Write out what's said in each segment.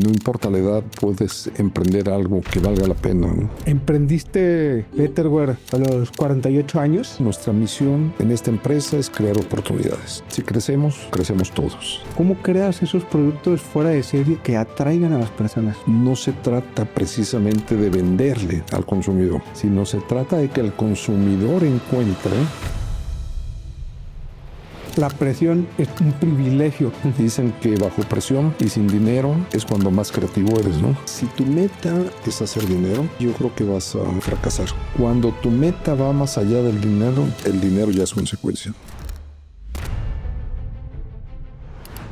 No importa la edad, puedes emprender algo que valga la pena, ¿no? ¿Emprendiste Betterware a los 48 años? Nuestra misión en esta empresa es crear oportunidades. Si crecemos, crecemos todos. ¿Cómo creas esos productos fuera de serie que atraigan a las personas? No se trata precisamente de venderle al consumidor, sino se trata de que el consumidor encuentre. La presión es un privilegio. Dicen que bajo presión y sin dinero es cuando más creativo eres, ¿no? Si tu meta es hacer dinero, yo creo que vas a fracasar. Cuando tu meta va más allá del dinero, el dinero ya es consecuencia.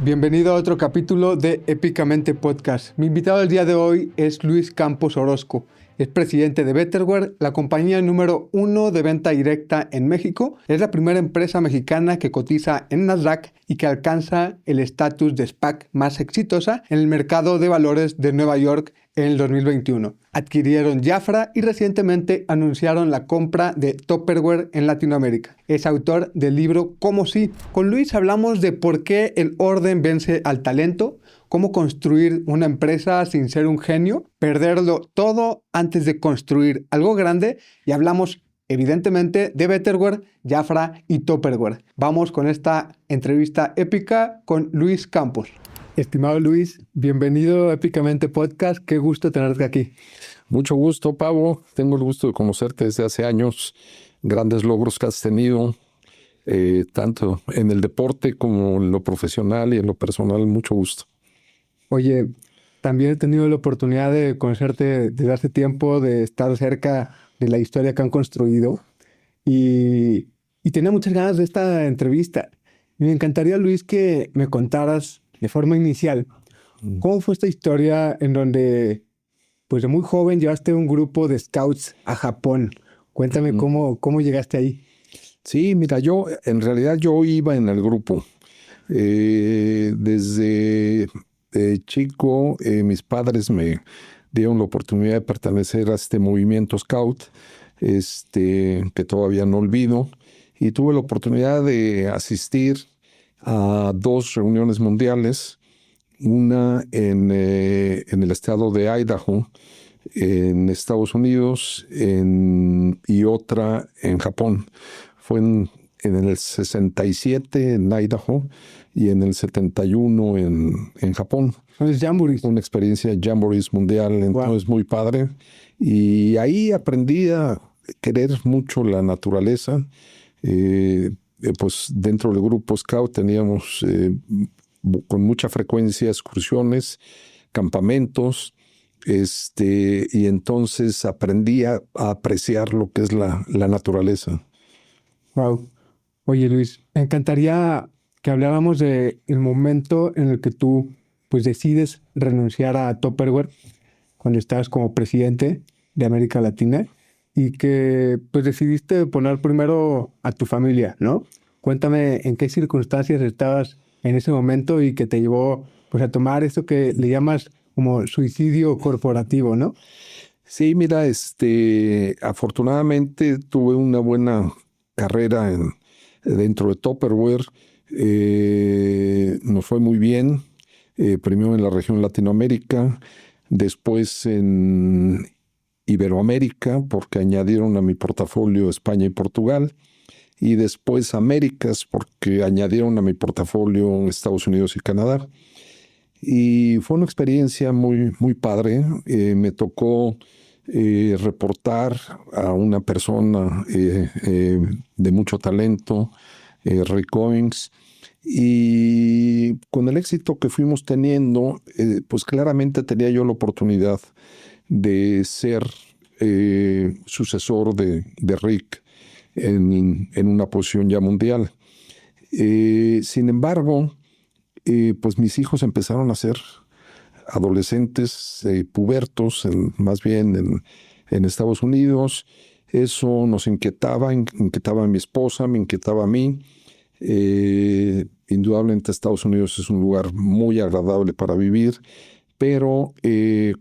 Bienvenido a otro capítulo de Épicamente Podcast. Mi invitado del día de hoy es Luis Campos Orozco. Es presidente de Betterware, la compañía número 1 de venta directa en México. Es la primera empresa mexicana que cotiza en Nasdaq y que alcanza el estatus de SPAC más exitosa en el mercado de valores de Nueva York en el 2021. Adquirieron Jafra y recientemente anunciaron la compra de Tupperware en Latinoamérica. Es autor del libro Cómo sí. Con Luis hablamos de por qué el orden vence al talento, cómo construir una empresa sin ser un genio, perderlo todo antes de construir algo grande, y hablamos evidentemente de Betterware, Jafra y Tupperware. Vamos con esta entrevista épica con Luis Campos. Estimado Luis, bienvenido a Épicamente Podcast. Qué gusto tenerte aquí. Mucho gusto, Pablo. Tengo el gusto de conocerte desde hace años. Grandes logros que has tenido, tanto en el deporte como en lo profesional y en lo personal. Mucho gusto. Oye, también he tenido la oportunidad de conocerte desde hace tiempo, de estar cerca de la historia que han construido y tenía muchas ganas de esta entrevista. Y me encantaría, Luis, que me contaras de forma inicial cómo fue esta historia en donde, pues de muy joven, llevaste un grupo de scouts a Japón. Cuéntame cómo llegaste ahí. Sí, mira, en realidad yo iba en el grupo. Desde chico, mis padres me dieron la oportunidad de pertenecer a este movimiento Scout, que todavía no olvido, y tuve la oportunidad de asistir a 2 reuniones mundiales, una en el estado de Idaho, en Estados Unidos, y otra en Japón. Fue en el 67 en Idaho y en el 71 en Japón. ¿Son jamborees? Una experiencia de jamborees mundial, entonces muy padre. Y ahí aprendí a querer mucho la naturaleza. Pues dentro del grupo Scout teníamos con mucha frecuencia excursiones, campamentos, y entonces aprendí a apreciar lo que es la naturaleza. Wow. Oye, Luis, me encantaría que habláramos del momento en el que tú pues decides renunciar a Tupperware cuando estabas como presidente de América Latina y que pues decidiste poner primero a tu familia, ¿no? Cuéntame en qué circunstancias estabas en ese momento y que te llevó pues a tomar esto que le llamas como suicidio corporativo, ¿no? Sí, mira, afortunadamente tuve una buena carrera dentro de Tupperware. Nos fue muy bien, primero en la región Latinoamérica, después en Iberoamérica, porque añadieron a mi portafolio España y Portugal, y después Américas, porque añadieron a mi portafolio Estados Unidos y Canadá. Y fue una experiencia muy, muy padre. Me tocó reportar a una persona de mucho talento, Rick Owens, y con el éxito que fuimos teniendo, pues claramente tenía yo la oportunidad de ser sucesor de Rick en una posición ya mundial. Sin embargo, pues mis hijos empezaron a ser adolescentes, pubertos, más bien en Estados Unidos. Eso nos inquietaba a mi esposa, me inquietaba a mí. Indudablemente Estados Unidos es un lugar muy agradable para vivir, pero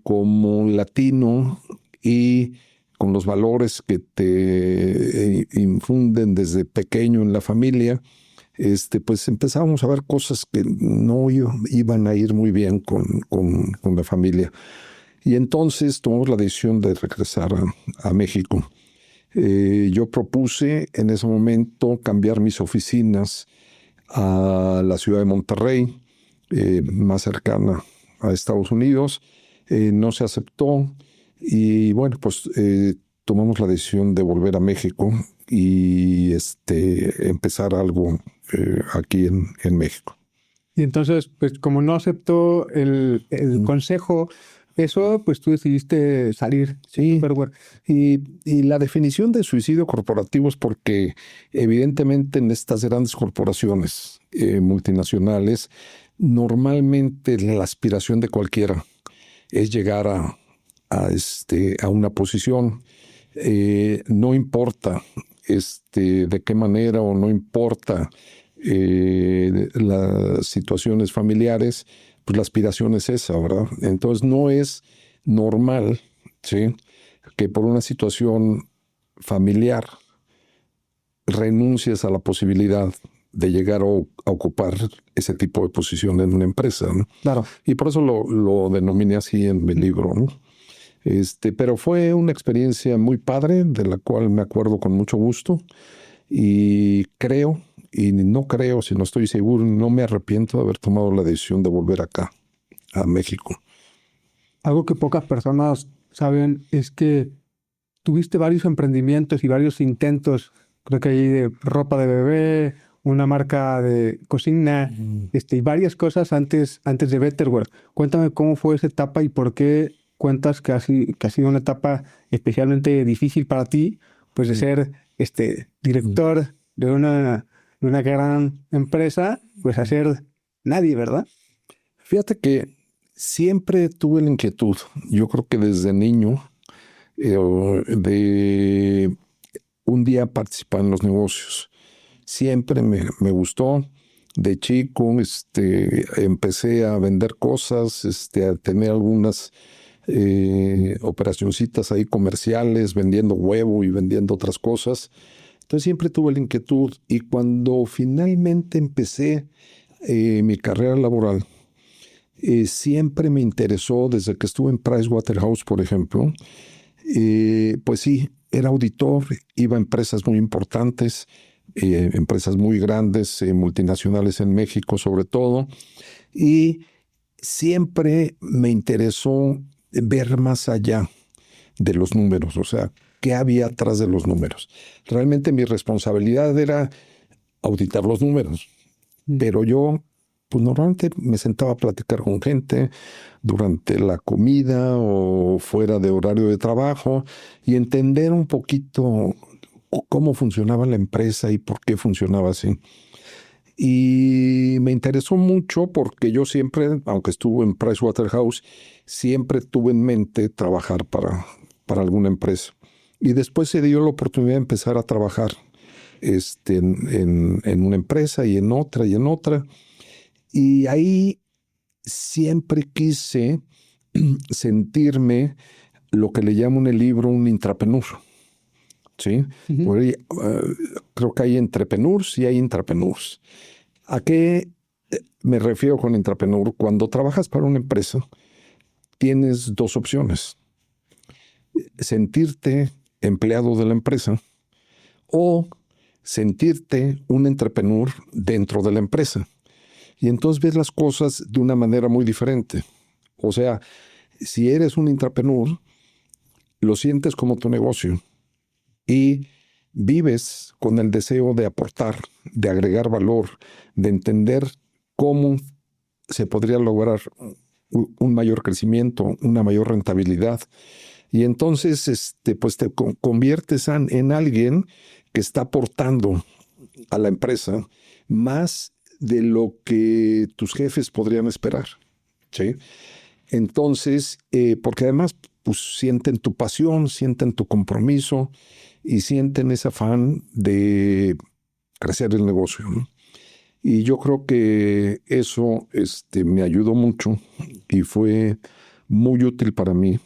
como latino y con los valores que te infunden desde pequeño en la familia, pues empezábamos a ver cosas que no iban a ir muy bien con la familia. Y entonces tomamos la decisión de regresar a México. Yo propuse en ese momento cambiar mis oficinas a la ciudad de Monterrey, más cercana a Estados Unidos. No se aceptó y bueno, pues tomamos la decisión de volver a México y empezar algo aquí en México. Y entonces, pues como no aceptó el consejo, eso, pues tú decidiste salir. Sí, Tupperware. y la definición de suicidio corporativo es porque evidentemente en estas grandes corporaciones multinacionales, normalmente la aspiración de cualquiera es llegar a una posición. No importa de qué manera o no importa las situaciones familiares, pues la aspiración es esa, ¿verdad? Entonces no es normal, ¿sí?, que por una situación familiar renuncies a la posibilidad de llegar a ocupar ese tipo de posición en una empresa, ¿no? Claro. Y por eso lo denominé así en mi libro, ¿no? Pero fue una experiencia muy padre, de la cual me acuerdo con mucho gusto, y creo, y no creo, si no estoy seguro, no me arrepiento de haber tomado la decisión de volver acá, a México. Algo que pocas personas saben es que tuviste varios emprendimientos y varios intentos, creo que hay de ropa de bebé, una marca de cocina, y varias cosas antes de Betterware. Cuéntame cómo fue esa etapa y por qué cuentas que ha sido una etapa especialmente difícil para ti, pues de ser director de una gran empresa, pues a ser nadie, ¿verdad? Fíjate que siempre tuve la inquietud, yo creo que desde niño, de un día participar en los negocios. Siempre me gustó. De chico empecé a vender cosas, a tener algunas operacioncitas ahí comerciales, vendiendo huevo y vendiendo otras cosas. Entonces siempre tuve la inquietud, y cuando finalmente empecé mi carrera laboral, siempre me interesó, desde que estuve en Pricewaterhouse, por ejemplo, pues sí, era auditor, iba a empresas muy importantes, empresas muy grandes, multinacionales en México sobre todo, y siempre me interesó ver más allá de los números, o sea, qué había atrás de los números. Realmente mi responsabilidad era auditar los números, pero yo pues normalmente me sentaba a platicar con gente durante la comida o fuera de horario de trabajo y entender un poquito cómo funcionaba la empresa y por qué funcionaba así. Y me interesó mucho porque yo siempre, aunque estuve en Pricewaterhouse, siempre tuve en mente trabajar para alguna empresa. Y después se dio la oportunidad de empezar a trabajar en una empresa y en otra y en otra. Y ahí siempre quise sentirme lo que le llamo en el libro un intrapreneur, ¿sí? Por ahí, creo que hay entrepreneurs y hay intrapreneurs. ¿A qué me refiero con intrapreneur? Cuando trabajas para una empresa, tienes dos opciones: sentirte empleado de la empresa o sentirte un entrepreneur dentro de la empresa. Y entonces ves las cosas de una manera muy diferente. O sea, si eres un intrapreneur, lo sientes como tu negocio y vives con el deseo de aportar, de agregar valor, de entender cómo se podría lograr un mayor crecimiento, una mayor rentabilidad. Y entonces pues te conviertes en alguien que está aportando a la empresa más de lo que tus jefes podrían esperar, ¿sí? Entonces, porque además pues, sienten tu pasión, sienten tu compromiso y sienten ese afán de crecer el negocio, ¿no? Y yo creo que eso me ayudó mucho y fue muy útil para mí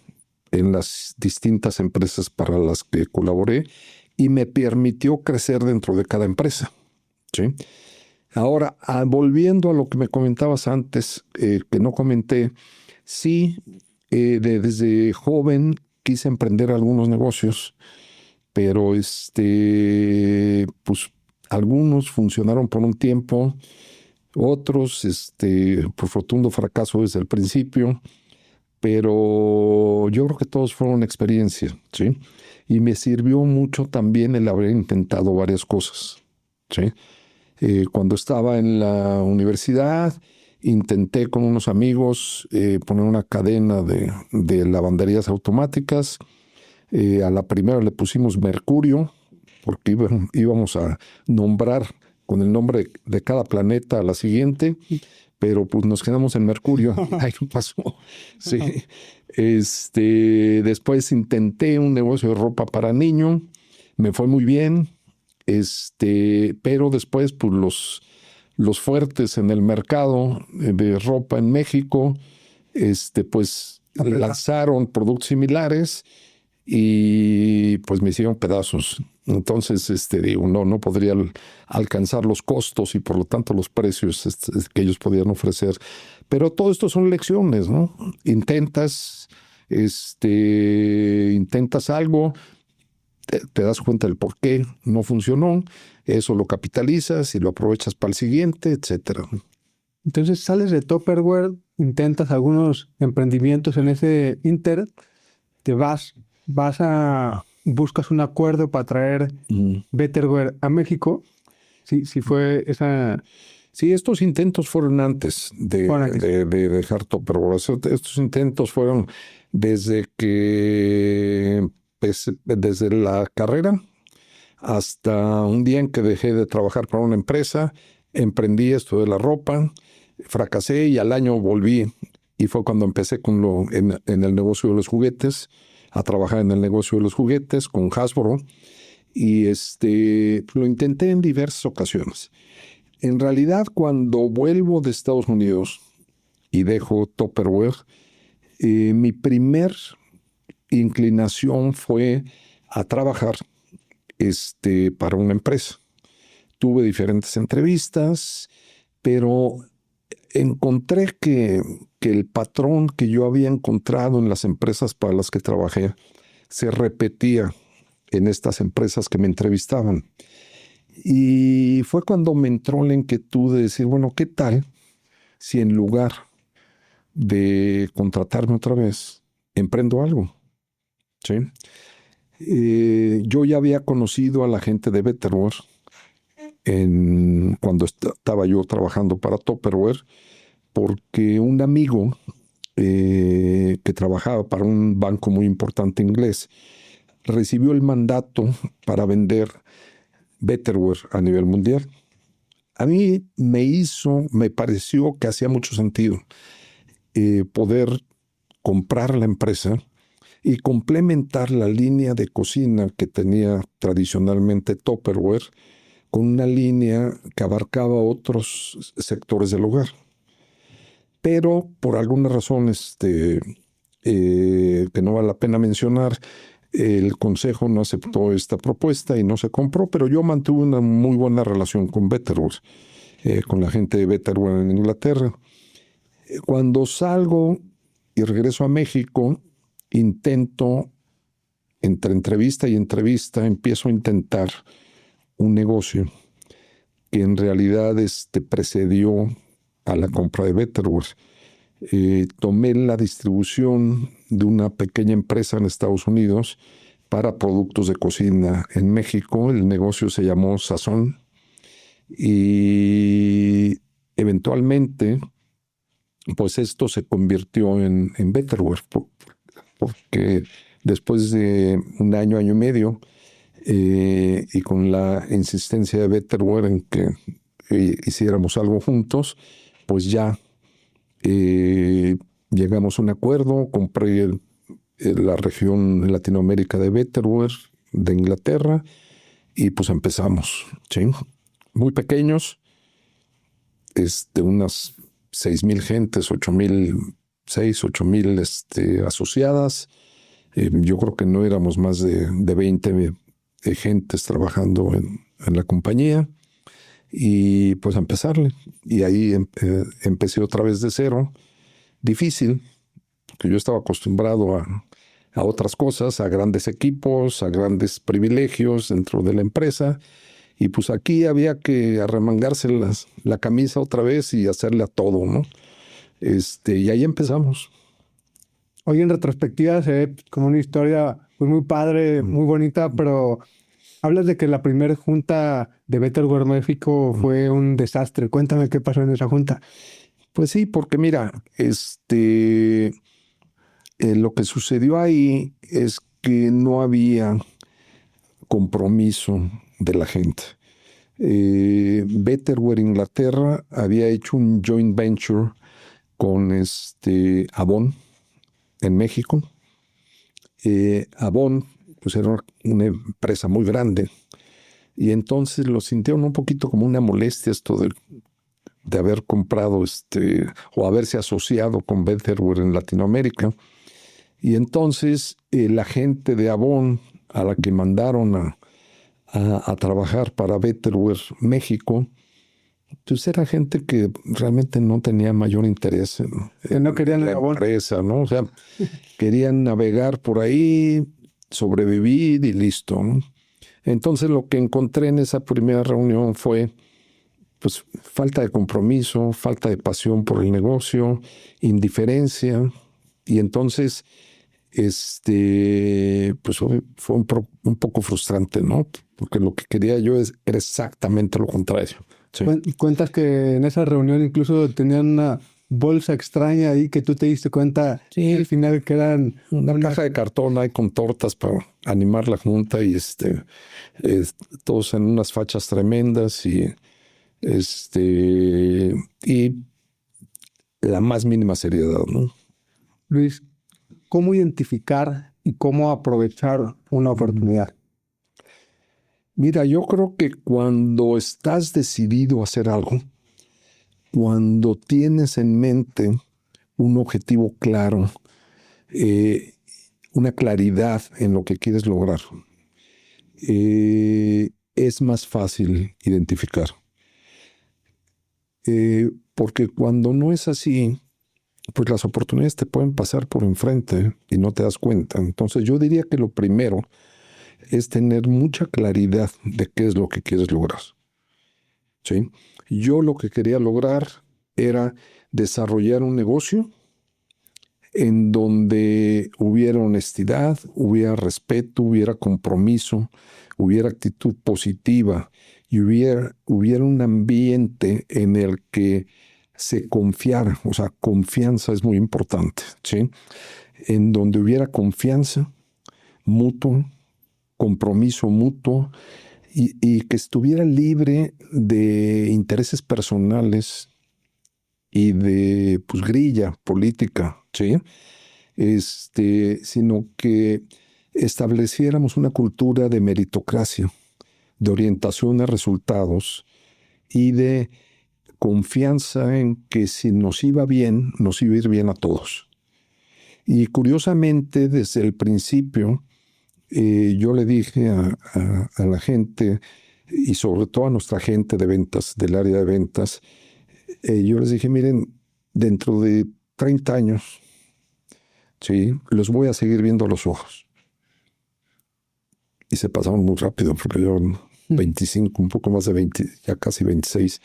en las distintas empresas para las que colaboré, y me permitió crecer dentro de cada empresa, ¿sí? Ahora, volviendo a lo que me comentabas antes, que no comenté, sí, desde joven quise emprender algunos negocios, pero pues algunos funcionaron por un tiempo, otros, por rotundo fracaso desde el principio, pero yo creo que todos fueron experiencia, ¿sí? Y me sirvió mucho también el haber intentado varias cosas, ¿sí? Cuando estaba en la universidad, intenté con unos amigos poner una cadena de lavanderías automáticas. A la primera le pusimos Mercurio, porque íbamos a nombrar con el nombre de cada planeta a la siguiente, pero pues nos quedamos en Mercurio. Ahí no pasó. Sí. Después intenté un negocio de ropa para niño, me fue muy bien. Pero después, pues los fuertes en el mercado de ropa en México, pues lanzaron productos similares y pues me hicieron pedazos. Entonces, digo, no podría alcanzar los costos y por lo tanto los precios que ellos podían ofrecer. Pero todo esto son lecciones, ¿no? Intentas algo, te das cuenta del por qué no funcionó, eso lo capitalizas y lo aprovechas para el siguiente, etcétera. Entonces sales de Tupperware, intentas algunos emprendimientos en ese inter, buscas un acuerdo para traer Betterware a México. Sí, fue esa... Sí, estos intentos fueron antes de dejar Tupperware. Estos intentos fueron desde desde la carrera hasta un día en que dejé de trabajar para una empresa, emprendí esto de la ropa, fracasé y al año volví. Y fue cuando empecé en el negocio de los juguetes, a trabajar en el negocio de los juguetes con Hasbro. Y lo intenté en diversas ocasiones. En realidad, cuando vuelvo de Estados Unidos y dejo Tupperware, mi primer inclinación fue a trabajar para una empresa. Tuve diferentes entrevistas, pero encontré que el patrón que yo había encontrado en las empresas para las que trabajé se repetía en estas empresas que me entrevistaban. Y fue cuando me entró la inquietud de decir, bueno, ¿qué tal si en lugar de contratarme otra vez, emprendo algo? ¿Sí? Yo ya había conocido a la gente de Betterware cuando estaba yo trabajando para Tupperware, porque un amigo que trabajaba para un banco muy importante inglés recibió el mandato para vender Betterware a nivel mundial. A mí me pareció que hacía mucho sentido poder comprar la empresa y complementar la línea de cocina que tenía tradicionalmente Tupperware con una línea que abarcaba otros sectores del hogar. Pero por alguna razón que no vale la pena mencionar, el consejo no aceptó esta propuesta y no se compró, pero yo mantuve una muy buena relación con Betterware, con la gente de Betterware en Inglaterra. Cuando salgo y regreso a México, intento, entre entrevista y entrevista, empiezo a intentar un negocio que en realidad precedió a la compra de Betterware. Tomé la distribución de una pequeña empresa en Estados Unidos para productos de cocina en México. El negocio se llamó Sazón y eventualmente pues esto se convirtió en Betterware porque después de un año y medio y con la insistencia de Betterware en que hiciéramos algo juntos, pues ya llegamos a un acuerdo, compré la región en Latinoamérica de Betterware, de Inglaterra, y pues empezamos, ¿sí? Muy pequeños, unas 6,000 gentes, 8,000 asociadas. Yo creo que no éramos más de 20 gentes trabajando en la compañía. y pues a empezarle. Y ahí empecé otra vez de cero. Difícil, que yo estaba acostumbrado a otras cosas, a grandes equipos, a grandes privilegios dentro de la empresa. Y pues aquí había que arremangarse la camisa otra vez y hacerle a todo, ¿no? Y ahí empezamos. Hoy en retrospectiva se ve como una historia pues, muy padre, muy bonita, pero hablas de que la primera junta de Betterware México fue un desastre. Cuéntame qué pasó en esa junta. Pues sí, porque mira, lo que sucedió ahí es que no había compromiso de la gente. Betterware Inglaterra había hecho un joint venture con Avon en México. Avon pues era una empresa muy grande y entonces lo sintieron un poquito como una molestia esto de haber comprado o haberse asociado con Betterware en Latinoamérica. Y entonces la gente de Avon a la que mandaron a trabajar para Betterware México, pues era gente que realmente no tenía mayor interés Que no querían la el Avon. empresa, ¿no? O sea, querían navegar por ahí, sobrevivir y listo, ¿no? Entonces lo que encontré en esa primera reunión fue pues falta de compromiso, falta de pasión por el negocio, indiferencia. Y entonces pues fue un poco frustrante, ¿no? Porque lo que quería yo era exactamente lo contrario. Sí. Cuentas que en esa reunión incluso tenían una bolsa extraña ahí que tú te diste cuenta al final que eran una caja de cartón ahí con tortas para animar la junta y todos en unas fachas tremendas y y la más mínima seriedad, ¿no? Luis, ¿cómo identificar y cómo aprovechar una oportunidad? Mira, yo creo que cuando estás decidido a hacer algo, cuando tienes en mente un objetivo claro, una claridad en lo que quieres lograr, es más fácil identificar. Porque cuando no es así, pues las oportunidades te pueden pasar por enfrente y no te das cuenta. Entonces yo diría que lo primero es tener mucha claridad de qué es lo que quieres lograr. ¿Sí? Yo lo que quería lograr era desarrollar un negocio en donde hubiera honestidad, hubiera respeto, hubiera compromiso, hubiera actitud positiva y hubiera un ambiente en el que se confiara, o sea, confianza es muy importante, ¿sí? En donde hubiera confianza mutua, compromiso mutuo y que estuviera libre de intereses personales y de pues, grilla política, ¿sí? Sino que estableciéramos una cultura de meritocracia, de orientación a resultados y de confianza en que si nos iba bien, nos iba a ir bien a todos. Y curiosamente, desde el principio, yo le dije a la gente, y sobre todo a nuestra gente de ventas, del área de ventas, yo les dije, miren, dentro de 30 años, ¿sí? Los voy a seguir viendo a los ojos. Y se pasaron muy rápido, porque yo 25, un poco más de 20, ya casi 26.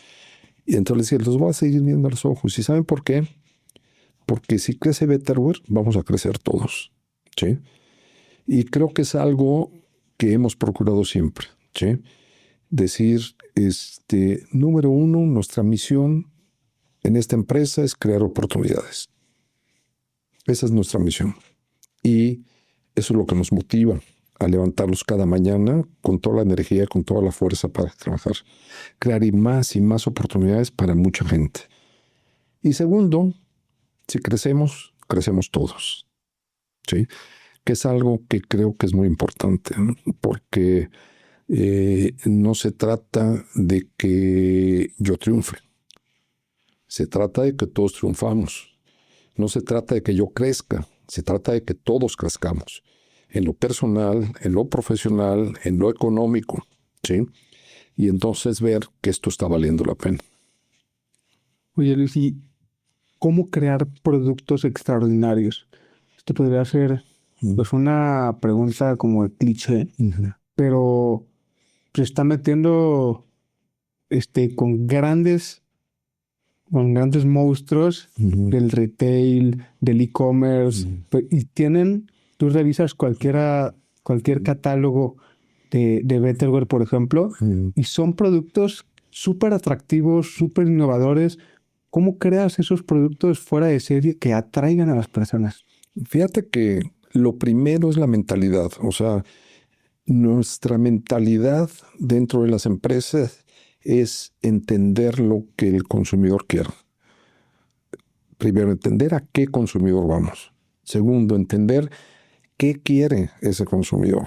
Y entonces les dije, los voy a seguir viendo a los ojos. ¿Y saben por qué? Porque si crece Betterware, vamos a crecer todos, ¿sí? Y creo que es algo que hemos procurado siempre, ¿sí? Decir, número uno, nuestra misión en esta empresa es crear oportunidades. Esa es nuestra misión. Y eso es lo que nos motiva a levantarnos cada mañana con toda la energía, con toda la fuerza para trabajar. Crear y más oportunidades para mucha gente. Y segundo, si crecemos, crecemos todos. ¿Sí? Que es algo que creo que es muy importante, ¿no? Porque no se trata de que yo triunfe. Se trata de que todos triunfamos. No se trata de que yo crezca. Se trata de que todos crezcamos. En lo personal, en lo profesional, en lo económico. ¿Sí? y entonces ver que esto está valiendo la pena. Oye, Luis, ¿y cómo crear productos extraordinarios? Esto podría ser pues una pregunta como de cliché, pero se está metiendo con grandes monstruos del retail, del e-commerce, y tú revisas cualquier catálogo de Betterware, por ejemplo, y son productos súper atractivos, súper innovadores. ¿Cómo creas esos productos fuera de serie que atraigan a las personas? Fíjate que lo primero es la mentalidad, o sea, nuestra mentalidad dentro de las empresas es entender lo que el consumidor quiere. Primero, entender a qué consumidor vamos. Segundo, entender qué quiere ese consumidor.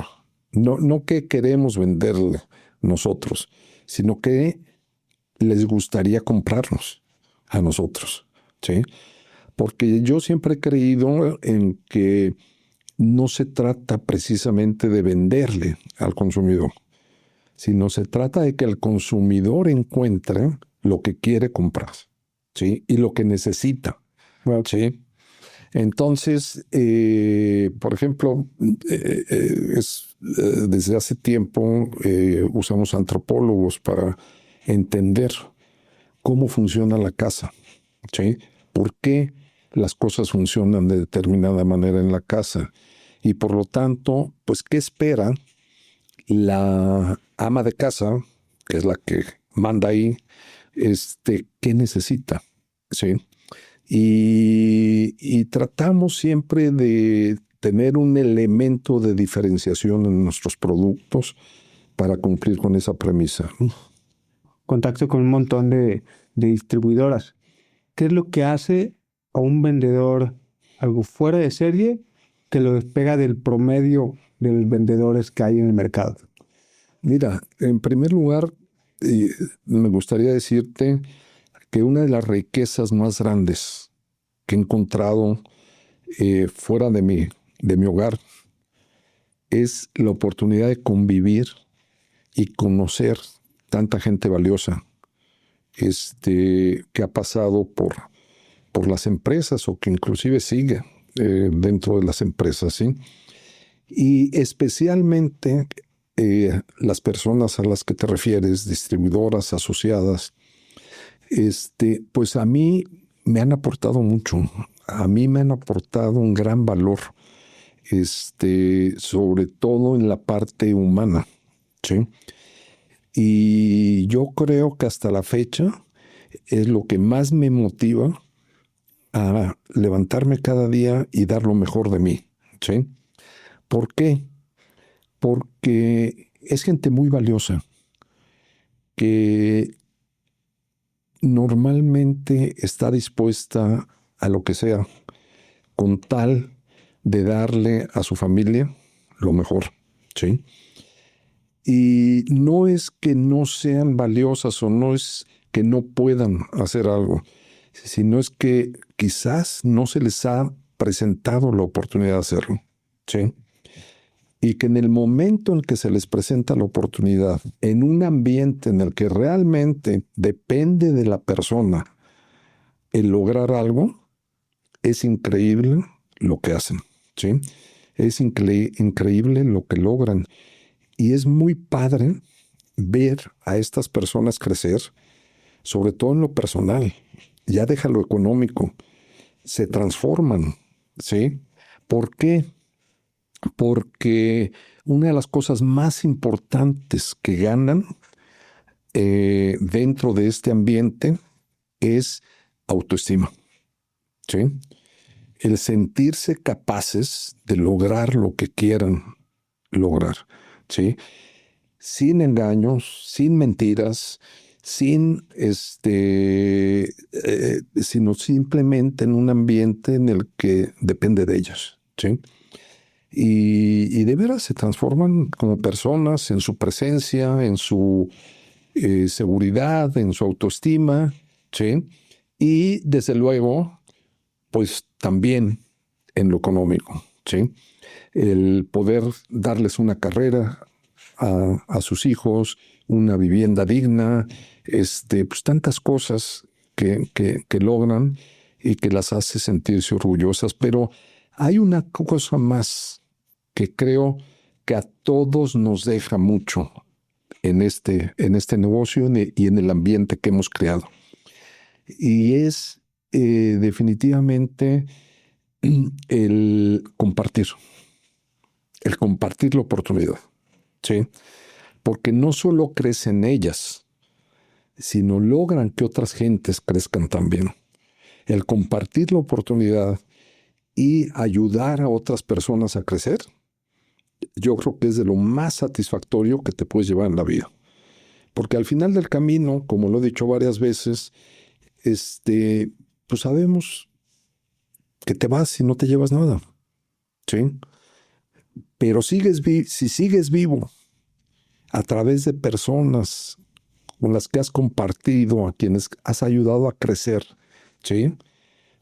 No qué queremos venderle nosotros, sino qué les gustaría comprarnos a nosotros, ¿sí? Porque yo siempre he creído en que no se trata precisamente de venderle al consumidor, sino se trata de que el consumidor encuentre lo que quiere comprar, ¿sí? Y lo que necesita, ¿sí? Entonces, por ejemplo, desde hace tiempo usamos antropólogos para entender cómo funciona la casa, ¿sí? ¿Por qué las cosas funcionan de determinada manera en la casa? Y por lo tanto, pues, ¿qué espera la ama de casa, que es la que manda ahí, qué necesita? ¿Sí? Y tratamos siempre de tener un elemento de diferenciación en nuestros productos para cumplir con esa premisa. Contacto con un montón de distribuidoras. ¿Qué es lo que hace a un vendedor algo fuera de serie que lo despega del promedio de los vendedores que hay en el mercado? Mira, en primer lugar, me gustaría decirte que una de las riquezas más grandes que he encontrado fuera de mi hogar es la oportunidad de convivir y conocer tanta gente valiosa que ha pasado por las empresas o que inclusive sigue dentro de las empresas, ¿sí? Y especialmente las personas a las que te refieres, distribuidoras, asociadas, pues a mí me han aportado mucho. A mí me han aportado un gran valor, sobre todo en la parte humana, ¿sí? Y yo creo que hasta la fecha es lo que más me motiva a levantarme cada día y dar lo mejor de mí, ¿sí? ¿Por qué? Porque es gente muy valiosa que normalmente está dispuesta a lo que sea con tal de darle a su familia lo mejor, ¿sí? Y no es que no sean valiosas o no es que no puedan hacer algo, sino es que quizás no se les ha presentado la oportunidad de hacerlo, ¿sí? Y que en el momento en que se les presenta la oportunidad, en un ambiente en el que realmente depende de la persona el lograr algo, es increíble lo que hacen, ¿sí? Es increíble lo que logran. Y es muy padre ver a estas personas crecer, sobre todo en lo personal. Ya deja lo económico. Se transforman, ¿sí? ¿Por qué? Porque una de las cosas más importantes que ganan dentro de este ambiente es autoestima, ¿sí? El sentirse capaces de lograr lo que quieran lograr, ¿sí? Sin engaños, sin mentiras, sino simplemente en un ambiente en el que depende de ellos, ¿sí? Y de veras se transforman como personas en su presencia, en su seguridad, en su autoestima, ¿sí? Y desde luego, pues también en lo económico, ¿sí? El poder darles una carrera a sus hijos, una vivienda digna, pues tantas cosas que logran y que las hace sentirse orgullosas. Pero hay una cosa más que creo que a todos nos deja mucho en este negocio y en el ambiente que hemos creado. Y es definitivamente el compartir la oportunidad, ¿sí? Porque no solo crecen ellas, sino logran que otras gentes crezcan también. El compartir la oportunidad y ayudar a otras personas a crecer, yo creo que es de lo más satisfactorio que te puedes llevar en la vida. Porque al final del camino, como lo he dicho varias veces, pues sabemos que te vas y no te llevas nada, ¿sí? Pero si sigues vivo a través de personas con las que has compartido, a quienes has ayudado a crecer, ¿sí?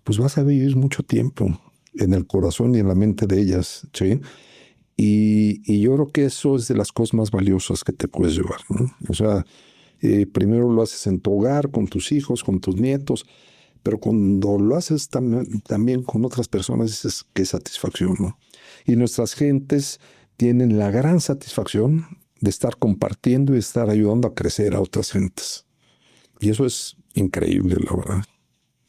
Pues vas a vivir mucho tiempo en el corazón y en la mente de ellas, ¿sí? Y yo creo que eso es de las cosas más valiosas que te puedes llevar, ¿no? O sea, primero lo haces en tu hogar, con tus hijos, con tus nietos, pero cuando lo haces también con otras personas, dices qué satisfacción, ¿no? Y nuestras gentes tienen la gran satisfacción de estar compartiendo y estar ayudando a crecer a otras gentes. Y eso es increíble, la verdad.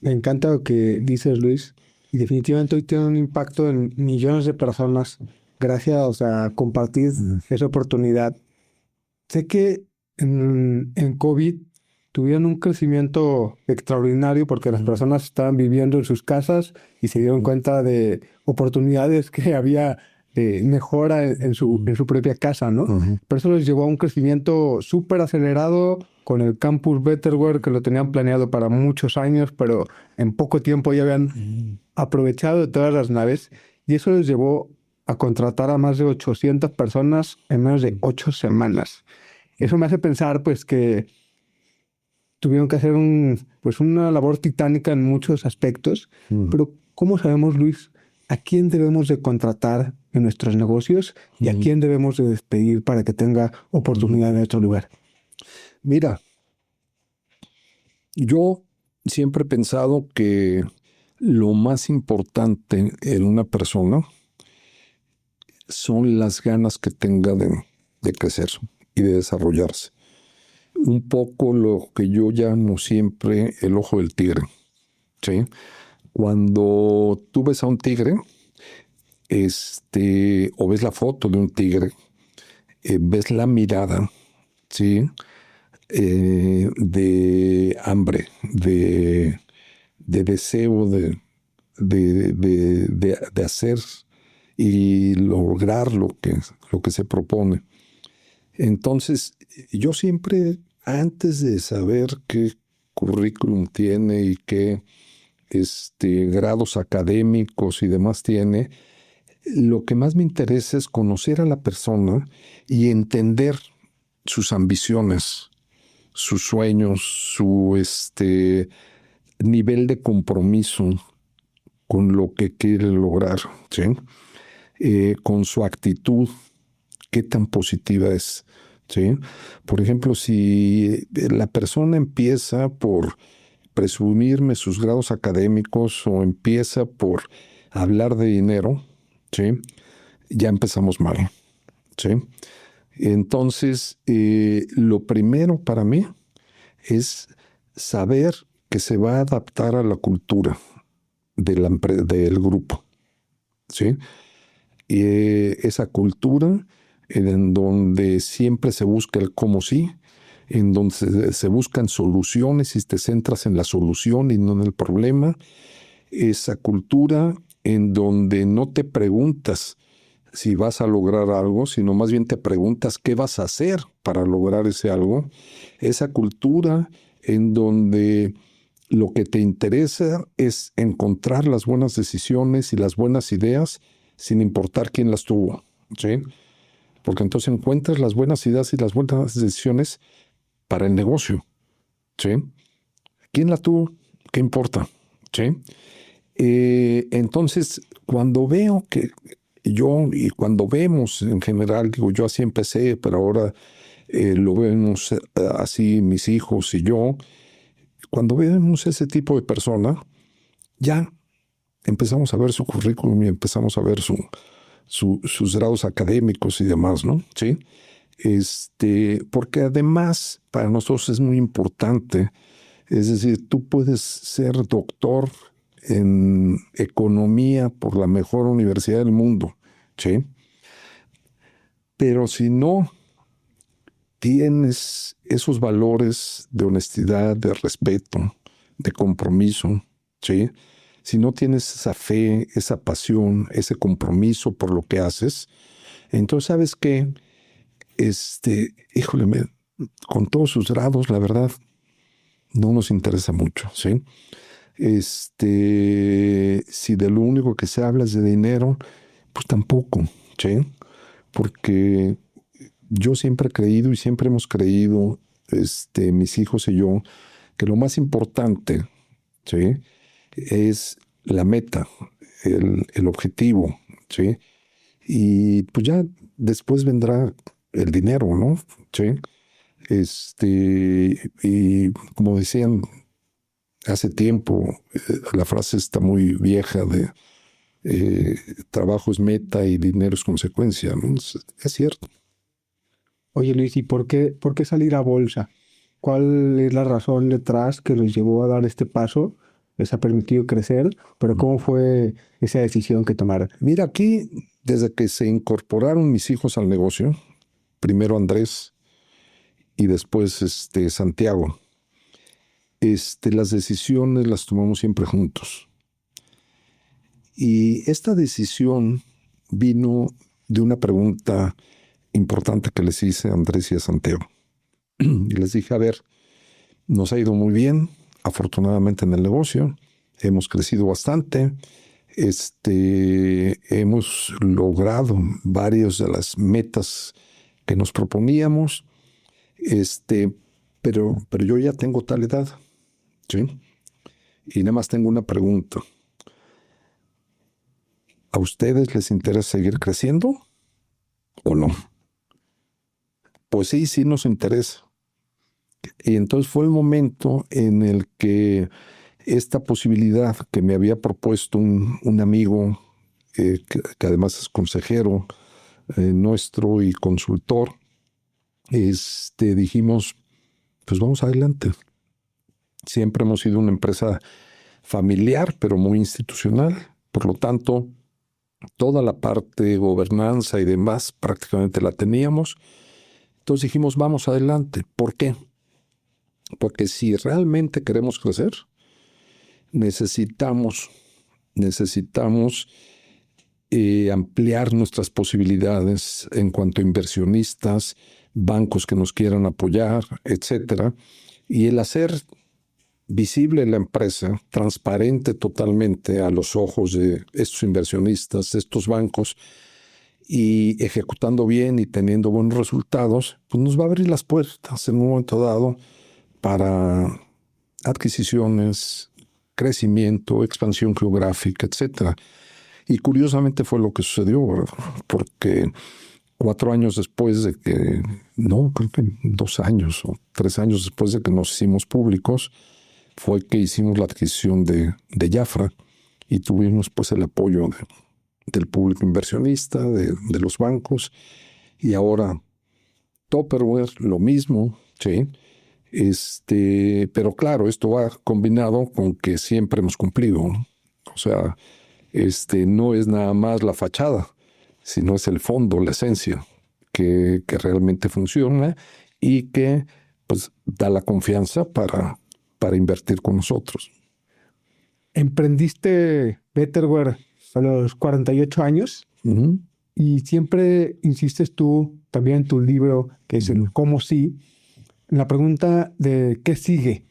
Me encanta lo que dices, Luis. Y definitivamente hoy tiene un impacto en millones de personas gracias a compartir esa oportunidad. Sé que en COVID tuvieron un crecimiento extraordinario porque las personas estaban viviendo en sus casas y se dieron cuenta de oportunidades que había de mejora en su propia casa, ¿no? Pero eso les llevó a un crecimiento súper acelerado con el campus Betterware, que lo tenían planeado para muchos años, pero en poco tiempo ya habían aprovechado de todas las naves, y eso les llevó a contratar a más de 800 personas en menos de 8 semanas. Eso me hace pensar, pues, que tuvieron que hacer una labor titánica en muchos aspectos, pero ¿cómo sabemos, Luis, a quién debemos de contratar en nuestros negocios y a quién debemos de despedir para que tenga oportunidad en otro lugar? Mira, yo siempre he pensado que lo más importante en una persona son las ganas que tenga de crecer y de desarrollarse. Un poco lo que yo llamo siempre el ojo del tigre, ¿sí? Cuando tú ves a un tigre, o ves la foto de un tigre, ves la mirada, ¿sí? De hambre, de deseo de hacer y lograr lo que se propone. Entonces, yo siempre, antes de saber qué currículum tiene y qué grados académicos y demás tiene, lo que más me interesa es conocer a la persona y entender sus ambiciones, sus sueños, su nivel de compromiso con lo que quiere lograr, ¿sí? Con su actitud, qué tan positiva es, ¿sí? Por ejemplo, si la persona empieza por presumirme sus grados académicos o empieza por hablar de dinero, ¿sí? Ya empezamos mal, ¿sí? Entonces, lo primero para mí es saber que se va a adaptar a la cultura del grupo, ¿sí? Y esa cultura en donde siempre se busca el cómo sí, en donde se buscan soluciones y te centras en la solución y no en el problema. Esa cultura en donde no te preguntas si vas a lograr algo, sino más bien te preguntas qué vas a hacer para lograr ese algo. Esa cultura en donde lo que te interesa es encontrar las buenas decisiones y las buenas ideas sin importar quién las tuvo, ¿sí? Porque entonces encuentras las buenas ideas y las buenas decisiones para el negocio, ¿sí? ¿Quién la tuvo? ¿Qué importa? ¿Sí? Entonces, cuando veo que y cuando vemos en general, digo, yo así empecé, pero ahora lo vemos así mis hijos y yo, cuando vemos ese tipo de persona, ya empezamos a ver su currículum y empezamos a ver sus grados académicos y demás, ¿no? Sí. Porque además para nosotros es muy importante, es decir, tú puedes ser doctor en economía por la mejor universidad del mundo, ¿sí? Pero si no tienes esos valores de honestidad, de respeto, de compromiso, ¿sí? Si no tienes esa fe, esa pasión, ese compromiso por lo que haces, entonces sabes que, híjole, con todos sus grados, la verdad, no nos interesa mucho, ¿sí? Si de lo único que se habla es de dinero, pues tampoco, ¿sí? Porque yo siempre he creído y siempre hemos creído, mis hijos y yo, que lo más importante, ¿sí? Es la meta, el objetivo, ¿sí? Y pues ya después vendrá el dinero, ¿no? Sí. Y como decían hace tiempo, la frase está muy vieja de trabajo es meta y dinero es consecuencia, ¿no? Es cierto. Oye, Luis, ¿y por qué salir a bolsa? ¿Cuál es la razón detrás que los llevó a dar este paso? Les ha permitido crecer, pero ¿cómo fue esa decisión que tomaron? Mira, aquí, desde que se incorporaron mis hijos al negocio, primero Andrés y después Santiago, las decisiones las tomamos siempre juntos. Y esta decisión vino de una pregunta importante que les hice a Andrés y a Santiago. Y les dije, a ver, nos ha ido muy bien, afortunadamente en el negocio, hemos crecido bastante, hemos logrado varias de las metas que nos proponíamos, pero yo ya tengo tal edad, ¿sí? Y nada más tengo una pregunta. ¿A ustedes les interesa seguir creciendo o no? Pues sí, sí nos interesa. Y entonces fue el momento en el que esta posibilidad que me había propuesto un amigo, que además es consejero nuestro y consultor, dijimos, pues vamos adelante. Siempre hemos sido una empresa familiar, pero muy institucional. Por lo tanto, toda la parte de gobernanza y demás prácticamente la teníamos. Entonces dijimos, vamos adelante. ¿Por qué? Porque si realmente queremos crecer, necesitamos ampliar nuestras posibilidades en cuanto a inversionistas, bancos que nos quieran apoyar, etcétera. Y el hacer visible la empresa, transparente totalmente a los ojos de estos inversionistas, de estos bancos, y ejecutando bien y teniendo buenos resultados, pues nos va a abrir las puertas en un momento dado para adquisiciones, crecimiento, expansión geográfica, etcétera. Y curiosamente fue lo que sucedió, ¿verdad? Porque 4 años después de que, no, creo que 2 años o 3 años después de que nos hicimos públicos, fue que hicimos la adquisición de Jafra y tuvimos pues el apoyo del público inversionista, de los bancos, y ahora Tupperware, lo mismo, ¿sí? Pero claro, esto va combinado con que siempre hemos cumplido, ¿no? O sea, no es nada más la fachada, sino es el fondo, la esencia, que realmente funciona y que pues da la confianza para invertir con nosotros. Emprendiste Betterware a los 48 años y siempre insistes tú, también en tu libro, que es el cómo sí, en la pregunta de qué sigue,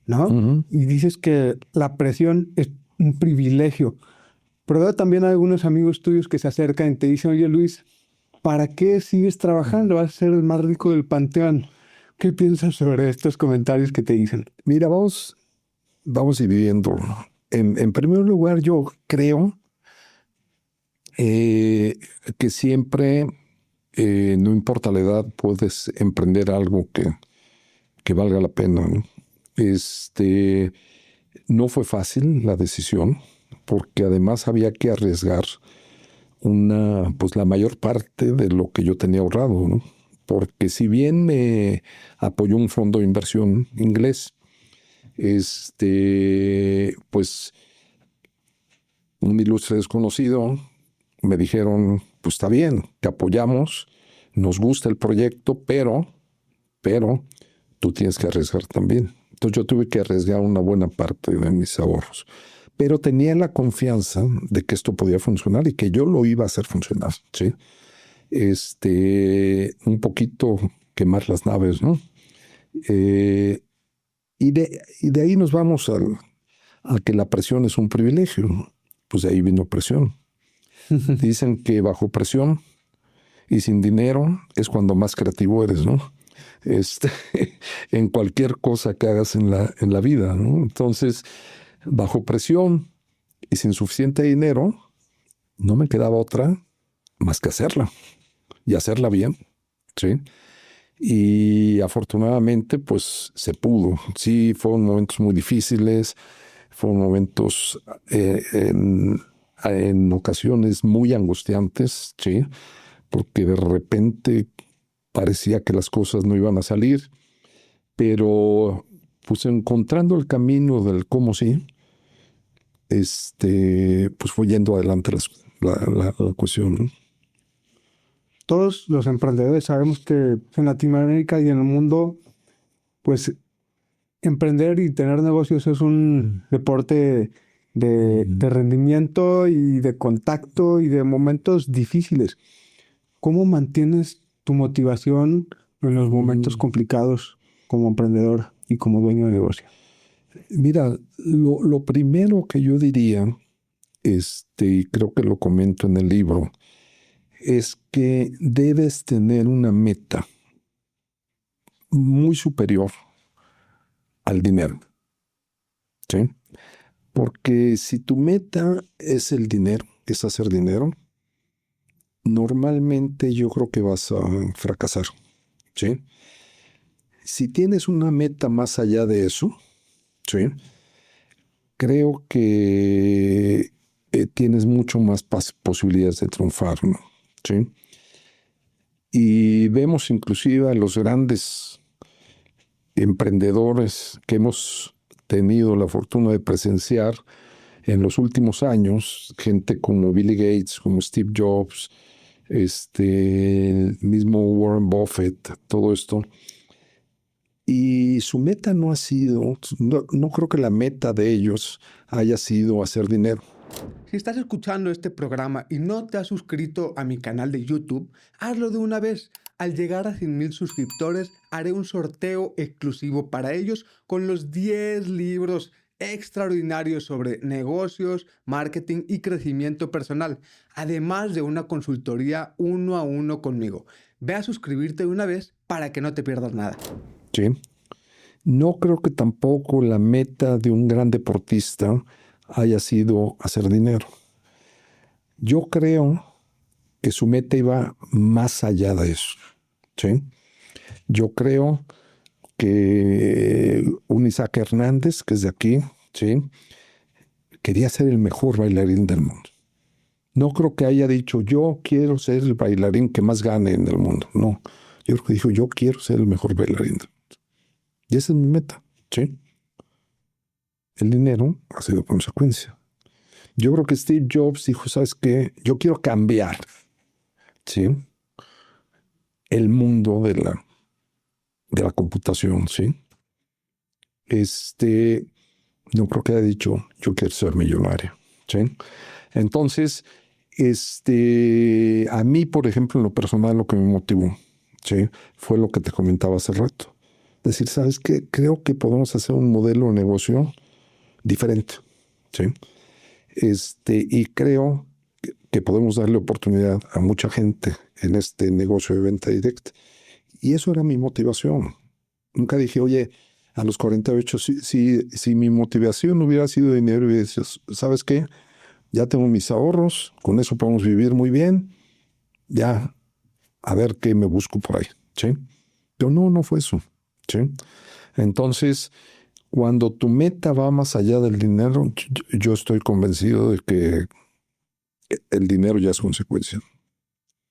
¿no? Y dices que la presión es un privilegio. Pero también hay algunos amigos tuyos que se acercan y te dicen, oye Luis, ¿para qué sigues trabajando? Vas a ser el más rico del panteón. ¿Qué piensas sobre estos comentarios que te dicen? Mira, vamos dividiendo. En primer lugar, yo creo que siempre, no importa la edad, puedes emprender algo que valga la pena, ¿no? No fue fácil la decisión, porque además había que arriesgar pues la mayor parte de lo que yo tenía ahorrado, ¿no? Porque si bien me apoyó un fondo de inversión inglés, pues un ilustre desconocido me dijeron, pues está bien, te apoyamos, nos gusta el proyecto, pero tú tienes que arriesgar también. Entonces yo tuve que arriesgar una buena parte de mis ahorros, pero tenía la confianza de que esto podía funcionar y que yo lo iba a hacer funcionar, ¿sí? Un poquito quemar las naves, ¿no? Eh, y de ahí nos vamos a que la presión es un privilegio. Pues de ahí vino presión. Dicen que bajo presión y sin dinero es cuando más creativo eres, ¿no? Este, en cualquier cosa que hagas en la vida, ¿no? Entonces, bajo presión y sin suficiente dinero, no me quedaba otra más que hacerla y hacerla bien, ¿sí? Y afortunadamente, pues se pudo. Sí, fueron momentos muy difíciles, fueron momentos en ocasiones muy angustiantes, ¿sí? Porque de repente parecía que las cosas no iban a salir, pero pues encontrando el camino del cómo sí, pues fue yendo adelante la cuestión, ¿no? Todos los emprendedores sabemos que en Latinoamérica y en el mundo, pues emprender y tener negocios es un deporte de rendimiento y de contacto y de momentos difíciles. ¿Cómo mantienes tu motivación en los momentos complicados como emprendedor y como dueño de negocio? Mira, lo primero que yo diría, y creo que lo comento en el libro, es que debes tener una meta muy superior al dinero, ¿sí? Porque si tu meta es el dinero, es hacer dinero, normalmente yo creo que vas a fracasar, ¿sí? Si tienes una meta más allá de eso, ¿sí? Creo que tienes mucho más posibilidades de triunfar, ¿no? ¿Sí? Y vemos inclusive a los grandes emprendedores que hemos tenido la fortuna de presenciar en los últimos años, gente como Billy Gates, como Steve Jobs, el mismo Warren Buffett, todo esto. Y su meta no ha sido, no creo que la meta de ellos haya sido hacer dinero. Si estás escuchando este programa y no te has suscrito a mi canal de YouTube, hazlo de una vez. Al llegar a 100,000 suscriptores, haré un sorteo exclusivo para ellos con los 10 libros extraordinarios sobre negocios, marketing y crecimiento personal, además de una consultoría 1 a 1 conmigo. Ve a suscribirte de una vez para que no te pierdas nada. ¿Sí? No creo que tampoco la meta de un gran deportista haya sido hacer dinero. Yo creo que su meta iba más allá de eso, ¿sí? Yo creo que un Isaac Hernández, que es de aquí, ¿sí? Quería ser el mejor bailarín del mundo. No creo que haya dicho, yo quiero ser el bailarín que más gane en el mundo. No, yo creo que dijo, yo quiero ser el mejor bailarín del mundo. Y esa es mi meta, ¿sí? El dinero ha sido consecuencia. Yo creo que Steve Jobs dijo, ¿sabes qué? Yo quiero cambiar, ¿sí? El mundo de la computación, ¿sí? No creo que haya dicho, yo quiero ser millonario, ¿sí? Entonces, a mí, por ejemplo, en lo personal, lo que me motivó, ¿sí? Fue lo que te comentaba hace rato. Decir, ¿sabes qué? Creo que podemos hacer un modelo de negocio diferente, ¿sí? Y creo que podemos darle oportunidad a mucha gente en este negocio de venta directa. Y eso era mi motivación. Nunca dije, oye, a los 48, si mi motivación hubiera sido dinero, y dices, ¿sabes qué? ya tengo mis ahorros, con eso podemos vivir muy bien, ya, a ver qué me busco por ahí, ¿sí? Pero no fue eso, ¿sí? Entonces, cuando tu meta va más allá del dinero, yo estoy convencido de que el dinero ya es consecuencia.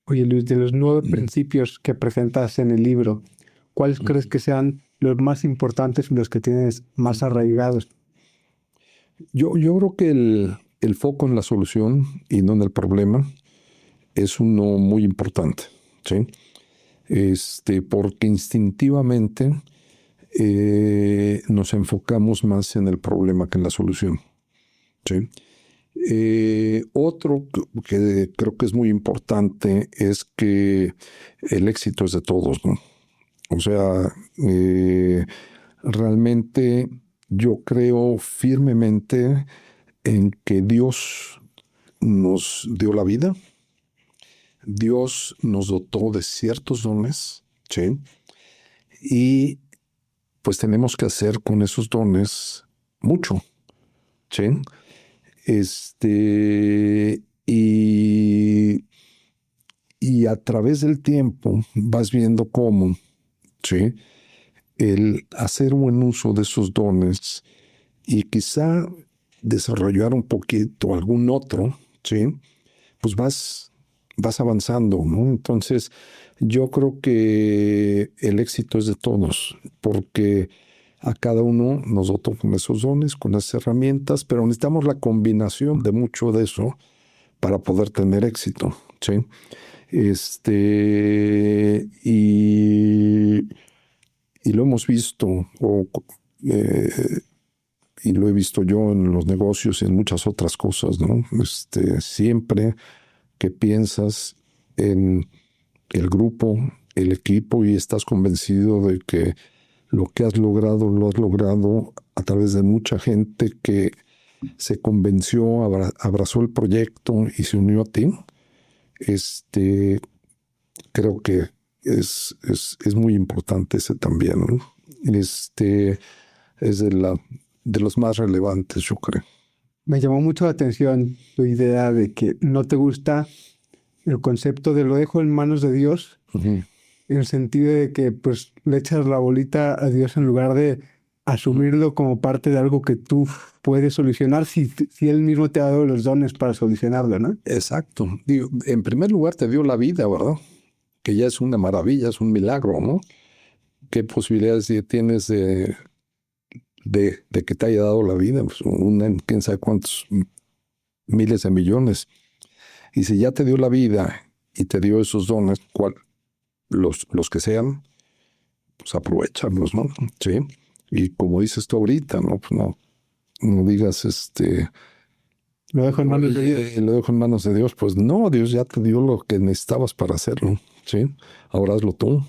Oye, Luis, de los 9 principios que presentas en el libro, ¿cuáles crees que sean los más importantes y los que tienes más arraigados? Yo creo que el foco en la solución y no en el problema es uno muy importante, ¿sí? Porque instintivamente nos enfocamos más en el problema que en la solución, ¿sí? Otro que creo que es muy importante es que el éxito es de todos, ¿no? O sea, realmente yo creo firmemente en que Dios nos dio la vida, Dios nos dotó de ciertos dones, ¿sí? Y pues tenemos que hacer con esos dones mucho, ¿sí? Y, y a través del tiempo vas viendo cómo, ¿sí? El hacer buen uso de esos dones y quizá desarrollar un poquito algún otro, ¿sí? Pues vas avanzando, ¿no? Entonces, yo creo que el éxito es de todos, porque a cada uno nos dotó con esos dones, con esas herramientas, pero necesitamos la combinación de mucho de eso para poder tener éxito, ¿sí? Y, y lo hemos visto, eh, y lo he visto yo en los negocios y en muchas otras cosas, ¿no? Siempre que piensas en el grupo, el equipo y estás convencido de que lo que has logrado lo has logrado a través de mucha gente que se convenció, abrazó el proyecto y se unió a ti. Creo que es muy importante ese también, ¿no? Es de los más relevantes, yo creo. Me llamó mucho la atención tu idea de que no te gusta el concepto de lo dejo en manos de Dios, Ujú. en el sentido de que pues le echas la bolita a Dios en lugar de asumirlo como parte de algo que tú puedes solucionar si Él mismo te ha dado los dones para solucionarlo, ¿no? Exacto. Digo, en primer lugar te dio la vida, ¿verdad? Que ya es una maravilla, es un milagro, ¿no? ¿Qué posibilidades tienes de que te haya dado la vida? Pues una en quién sabe cuántos miles de millones. Y si ya te dio la vida y te dio esos dones, los que sean, pues aprovéchalos, ¿no? Sí. Y como dices tú ahorita, ¿no? Pues no digas, Lo dejo en manos de Dios. lo dejo en manos de Dios. Pues no, Dios ya te dio lo que necesitabas para hacerlo, ¿sí? Ahora hazlo tú.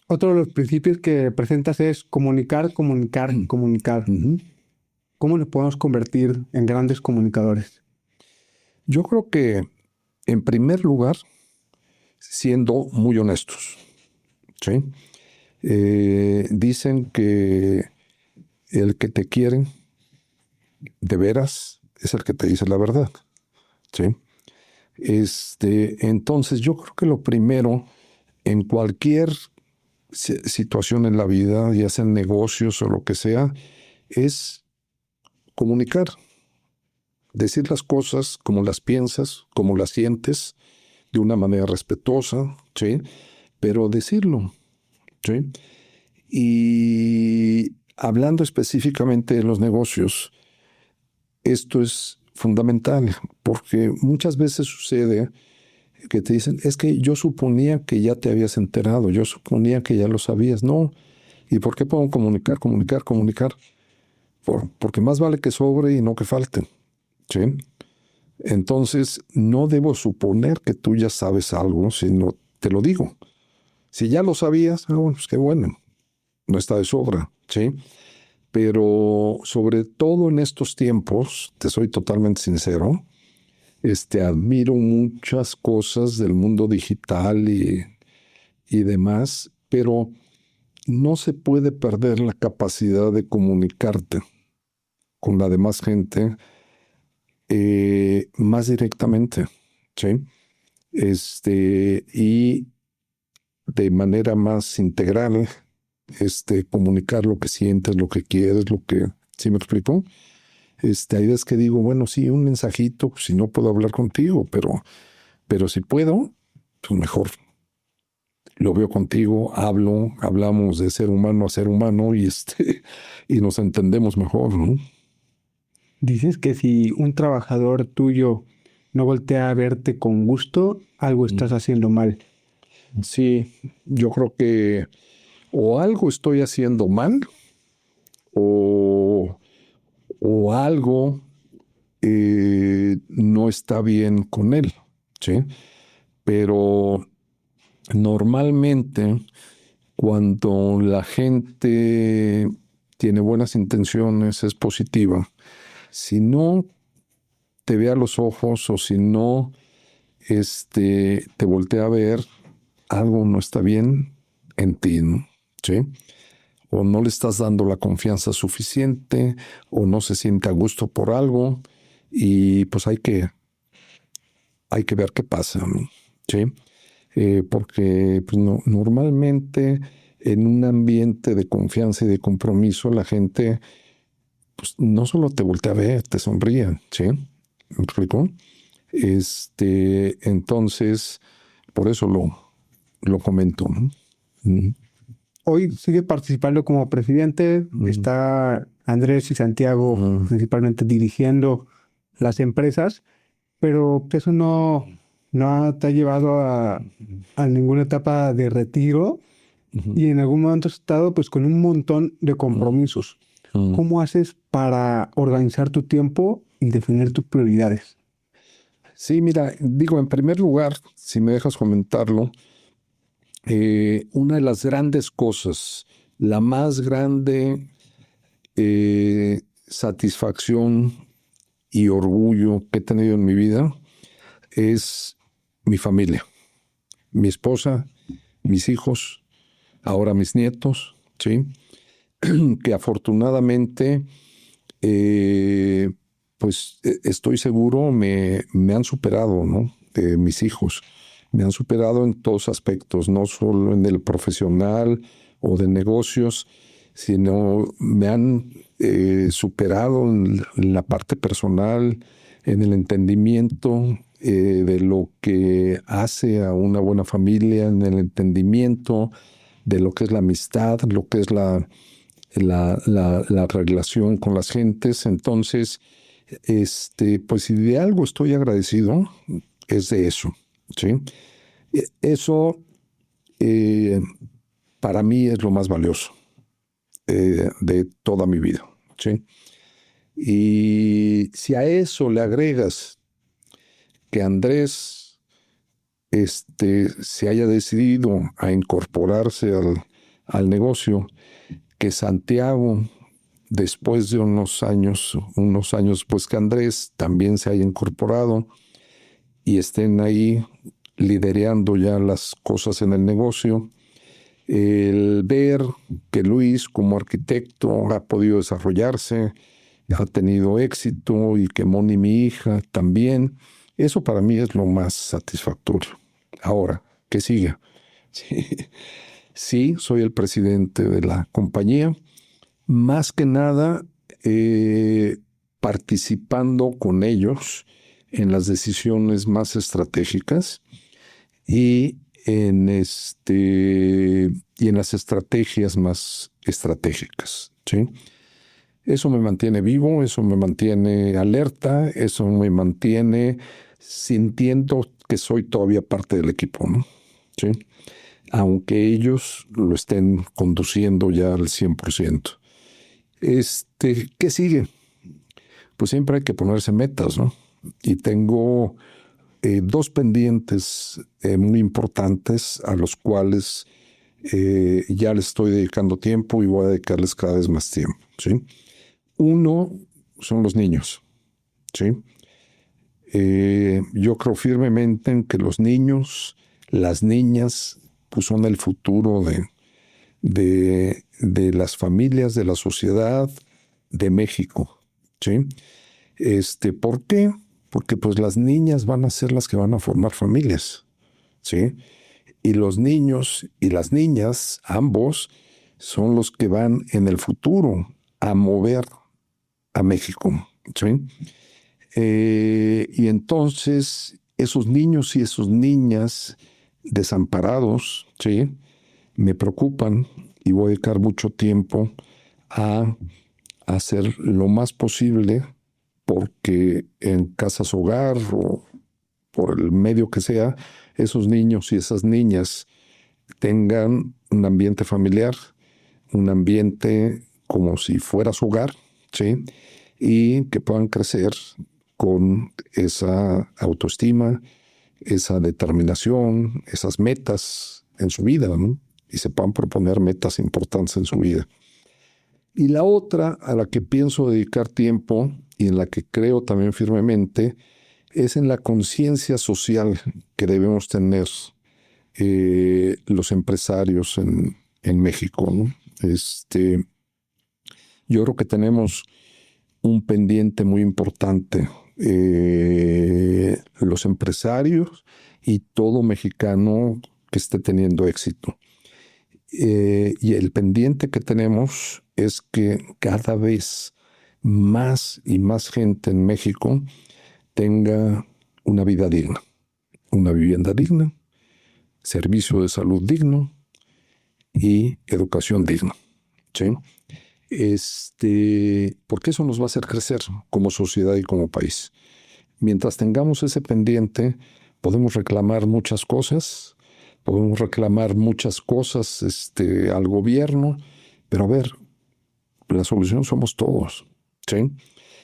Otro de los principios que presentas es comunicar, comunicar, comunicar. Ujú. ¿Cómo nos podemos convertir en grandes comunicadores? Yo creo que, en primer lugar, siendo muy honestos, ¿sí? Dicen que el que te quiere de veras es el que te dice la verdad, ¿sí? Entonces, yo creo que lo primero en cualquier situación en la vida, ya sea en negocios o lo que sea, es comunicar, decir las cosas como las piensas, como las sientes, de una manera respetuosa, ¿sí? Pero decirlo, ¿sí? Y hablando específicamente de los negocios, esto es fundamental porque muchas veces sucede que te dicen, es que yo suponía que ya te habías enterado, yo suponía que ya lo sabías. No. ¿Y por qué puedo comunicar, comunicar, comunicar? Porque más vale que sobre y no que falte, ¿sí? Entonces, no debo suponer que tú ya sabes algo, sino te lo digo. Si ya lo sabías, bueno, pues qué bueno, no está de sobra, ¿sí? Pero sobre todo en estos tiempos, te soy totalmente sincero, admiro muchas cosas del mundo digital y demás, pero no se puede perder la capacidad de comunicarte con la demás gente más directamente, ¿sí? Y de manera más integral, comunicar lo que sientes, lo que quieres, ¿sí me explico? Hay veces que digo, bueno, sí, un mensajito, pues, si no puedo hablar contigo, pero si puedo, pues mejor lo veo contigo, hablamos de ser humano a ser humano y nos entendemos mejor, ¿no? Dices que si un trabajador tuyo no voltea a verte con gusto, algo estás haciendo mal. Sí, yo creo que o algo estoy haciendo mal o, o algo no está bien con él, ¿sí? Pero normalmente cuando la gente tiene buenas intenciones, es positiva, si no te ve a los ojos o si no te voltea a ver, algo no está bien en ti, ¿no? ¿Sí? O no le estás dando la confianza suficiente, o no se siente a gusto por algo, y pues hay que ver qué pasa, ¿no? ¿Sí? Porque pues, normalmente en un ambiente de confianza y de compromiso, la gente pues, no solo te voltea a ver, te sonríe, ¿sí? ¿Me explico? Entonces, por eso lo comento, ¿no? Mm, Hoy sigue participando como presidente, está Andrés y Santiago principalmente dirigiendo las empresas, pero eso no te ha llevado a ninguna etapa de retiro y en algún momento has estado pues con un montón de compromisos. mm. ¿Cómo haces para organizar tu tiempo y definir tus prioridades? Sí, mira, digo, en primer lugar, si me dejas comentarlo, una de las grandes cosas, la más grande satisfacción y orgullo que he tenido en mi vida es mi familia, mi esposa, mis hijos, ahora mis nietos, ¿sí? Que afortunadamente, pues estoy seguro me han superado, ¿no? Mis hijos me han superado en todos aspectos, no solo en el profesional o de negocios, sino me han superado en la parte personal, en el entendimiento de lo que hace a una buena familia, en el entendimiento de lo que es la amistad, lo que es la relación con las gentes. Entonces, pues si de algo estoy agradecido, es de eso, ¿sí? Eso para mí es lo más valioso de toda mi vida, ¿sí? Y si a eso le agregas que Andrés se haya decidido a incorporarse al negocio, que Santiago, después de unos años después que Andrés también se haya incorporado y estén ahí liderando ya las cosas en el negocio, el ver que Luis como arquitecto ha podido desarrollarse, ha tenido éxito y que Moni, mi hija, también, eso para mí es lo más satisfactorio. Ahora, ¿qué sigue? Sí, sí, soy el presidente de la compañía, más que nada participando con ellos en las decisiones más estratégicas y y en las estrategias más estratégicas, ¿sí? Eso me mantiene vivo, eso me mantiene alerta, eso me mantiene sintiendo que soy todavía parte del equipo, ¿no? ¿Sí? Aunque ellos lo estén conduciendo ya al 100%. ¿Qué sigue? Pues siempre hay que ponerse metas, ¿no? Y tengo dos pendientes muy importantes a los cuales ya les estoy dedicando tiempo y voy a dedicarles cada vez más tiempo, ¿sí? Uno son los niños, ¿sí? Yo creo firmemente en que los niños, las niñas, pues son el futuro de las familias, de la sociedad, de México, ¿sí? ¿Por qué? Porque pues las niñas van a ser las que van a formar familias, ¿sí? Y los niños y las niñas, ambos, son los que van en el futuro a mover a México, ¿sí? Y entonces esos niños y esas niñas desamparados, ¿sí? Me preocupan y voy a dedicar mucho tiempo a hacer lo más posible porque en casas hogar o por el medio que sea, esos niños y esas niñas tengan un ambiente familiar, un ambiente como si fuera su hogar, ¿sí? Y que puedan crecer con esa autoestima, esa determinación, esas metas en su vida, ¿no? Y se puedan proponer metas importantes en su vida. Y la otra a la que pienso dedicar tiempo y en la que creo también firmemente es en la conciencia social que debemos tener los empresarios en México, ¿no? Yo creo que tenemos un pendiente muy importante, los empresarios y todo mexicano que esté teniendo éxito. Y el pendiente que tenemos es que cada vez más y más gente en México tenga una vida digna, una vivienda digna, servicio de salud digno y educación digna, ¿sí? Porque eso nos va a hacer crecer como sociedad y como país. Mientras tengamos ese pendiente, podemos reclamar muchas cosas, al gobierno, pero a ver, la solución somos todos, ¿sí?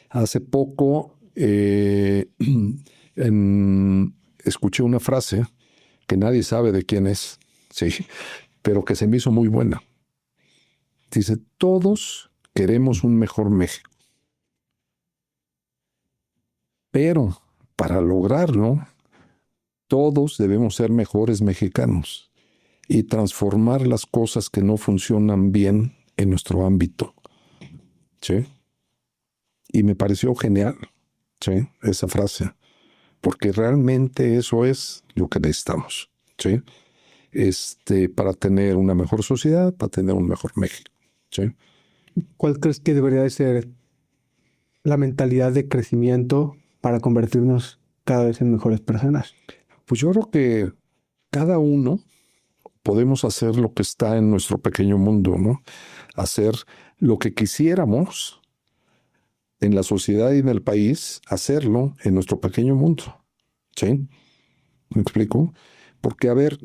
Hace poco escuché una frase que nadie sabe de quién es, sí, pero que se me hizo muy buena. Dice, todos queremos un mejor México, pero para lograrlo, todos debemos ser mejores mexicanos y transformar las cosas que no funcionan bien en nuestro ámbito, ¿sí? Y me pareció genial, ¿sí? Esa frase, porque realmente eso es lo que necesitamos, ¿sí? Para tener una mejor sociedad, para tener un mejor México, ¿sí? ¿Cuál crees que debería de ser la mentalidad de crecimiento para convertirnos cada vez en mejores personas? Pues yo creo que cada uno podemos hacer lo que está en nuestro pequeño mundo, ¿no? Hacer lo que quisiéramos en la sociedad y en el país, hacerlo en nuestro pequeño mundo, ¿sí? ¿Me explico? Porque, a ver,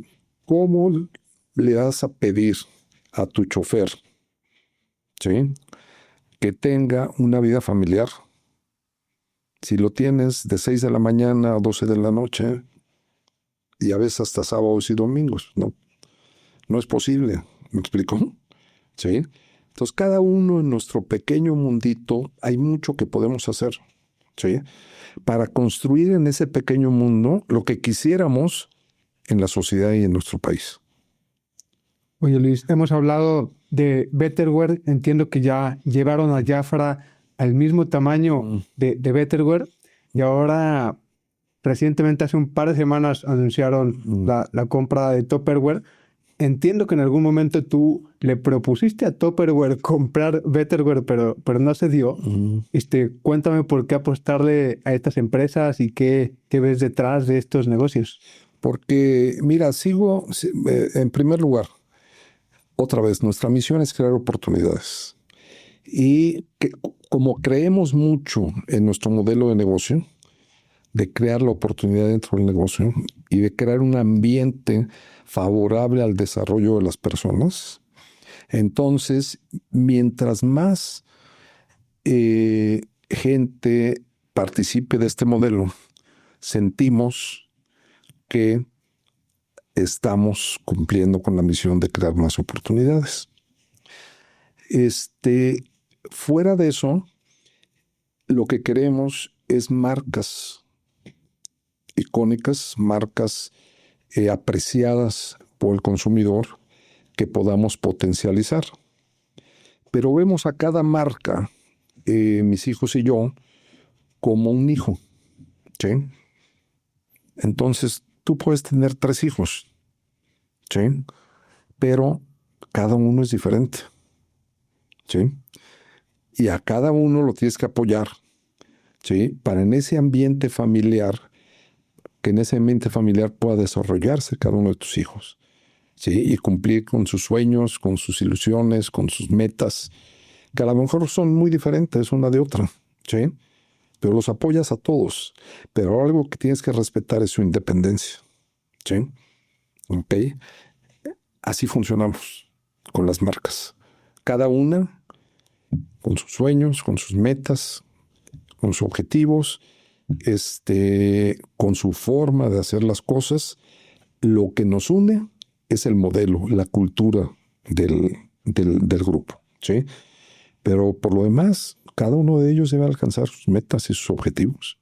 ¿cómo le vas a pedir a tu chofer, ¿sí? Que tenga una vida familiar? Si lo tienes de 6 de la mañana a 12 de la noche y a veces hasta sábados y domingos, ¿no? No es posible, ¿me explico? ¿Sí? Entonces, cada uno en nuestro pequeño mundito hay mucho que podemos hacer, ¿sí? Para construir en ese pequeño mundo lo que quisiéramos en la sociedad y en nuestro país. Oye Luis, hemos hablado de Betterware, entiendo que ya llevaron a Jafra al mismo tamaño de Betterware y ahora recientemente hace un par de semanas anunciaron la compra de Tupperware. Entiendo que en algún momento tú le propusiste a Tupperware comprar Betterware, pero no se dio. Cuéntame por qué apostarle a estas empresas y qué ves detrás de estos negocios. Porque, mira, en primer lugar, otra vez, nuestra misión es crear oportunidades. Y como creemos mucho en nuestro modelo de negocio, de crear la oportunidad dentro del negocio y de crear un ambiente favorable al desarrollo de las personas, entonces, mientras más gente participe de este modelo, sentimos que estamos cumpliendo con la misión de crear más oportunidades. Fuera de eso, lo que queremos es marcas icónicas, marcas apreciadas por el consumidor que podamos potencializar. Pero vemos a cada marca, mis hijos y yo, como un hijo, ¿sí? Entonces, tú puedes tener 3 hijos, ¿sí? Pero cada uno es diferente, ¿sí? Y a cada uno lo tienes que apoyar, ¿sí? Para en ese ambiente familiar, que en ese ambiente familiar pueda desarrollarse cada uno de tus hijos, ¿sí? Y cumplir con sus sueños, con sus ilusiones, con sus metas, que a lo mejor son muy diferentes una de otra, ¿sí? Pero los apoyas a todos. Pero algo que tienes que respetar es su independencia, ¿sí? ¿Ok? Así funcionamos con las marcas. Cada una con sus sueños, con sus metas, con sus objetivos, con su forma de hacer las cosas. Lo que nos une es el modelo, la cultura del grupo, ¿sí? Pero por lo demás, cada uno de ellos debe alcanzar sus metas y sus objetivos.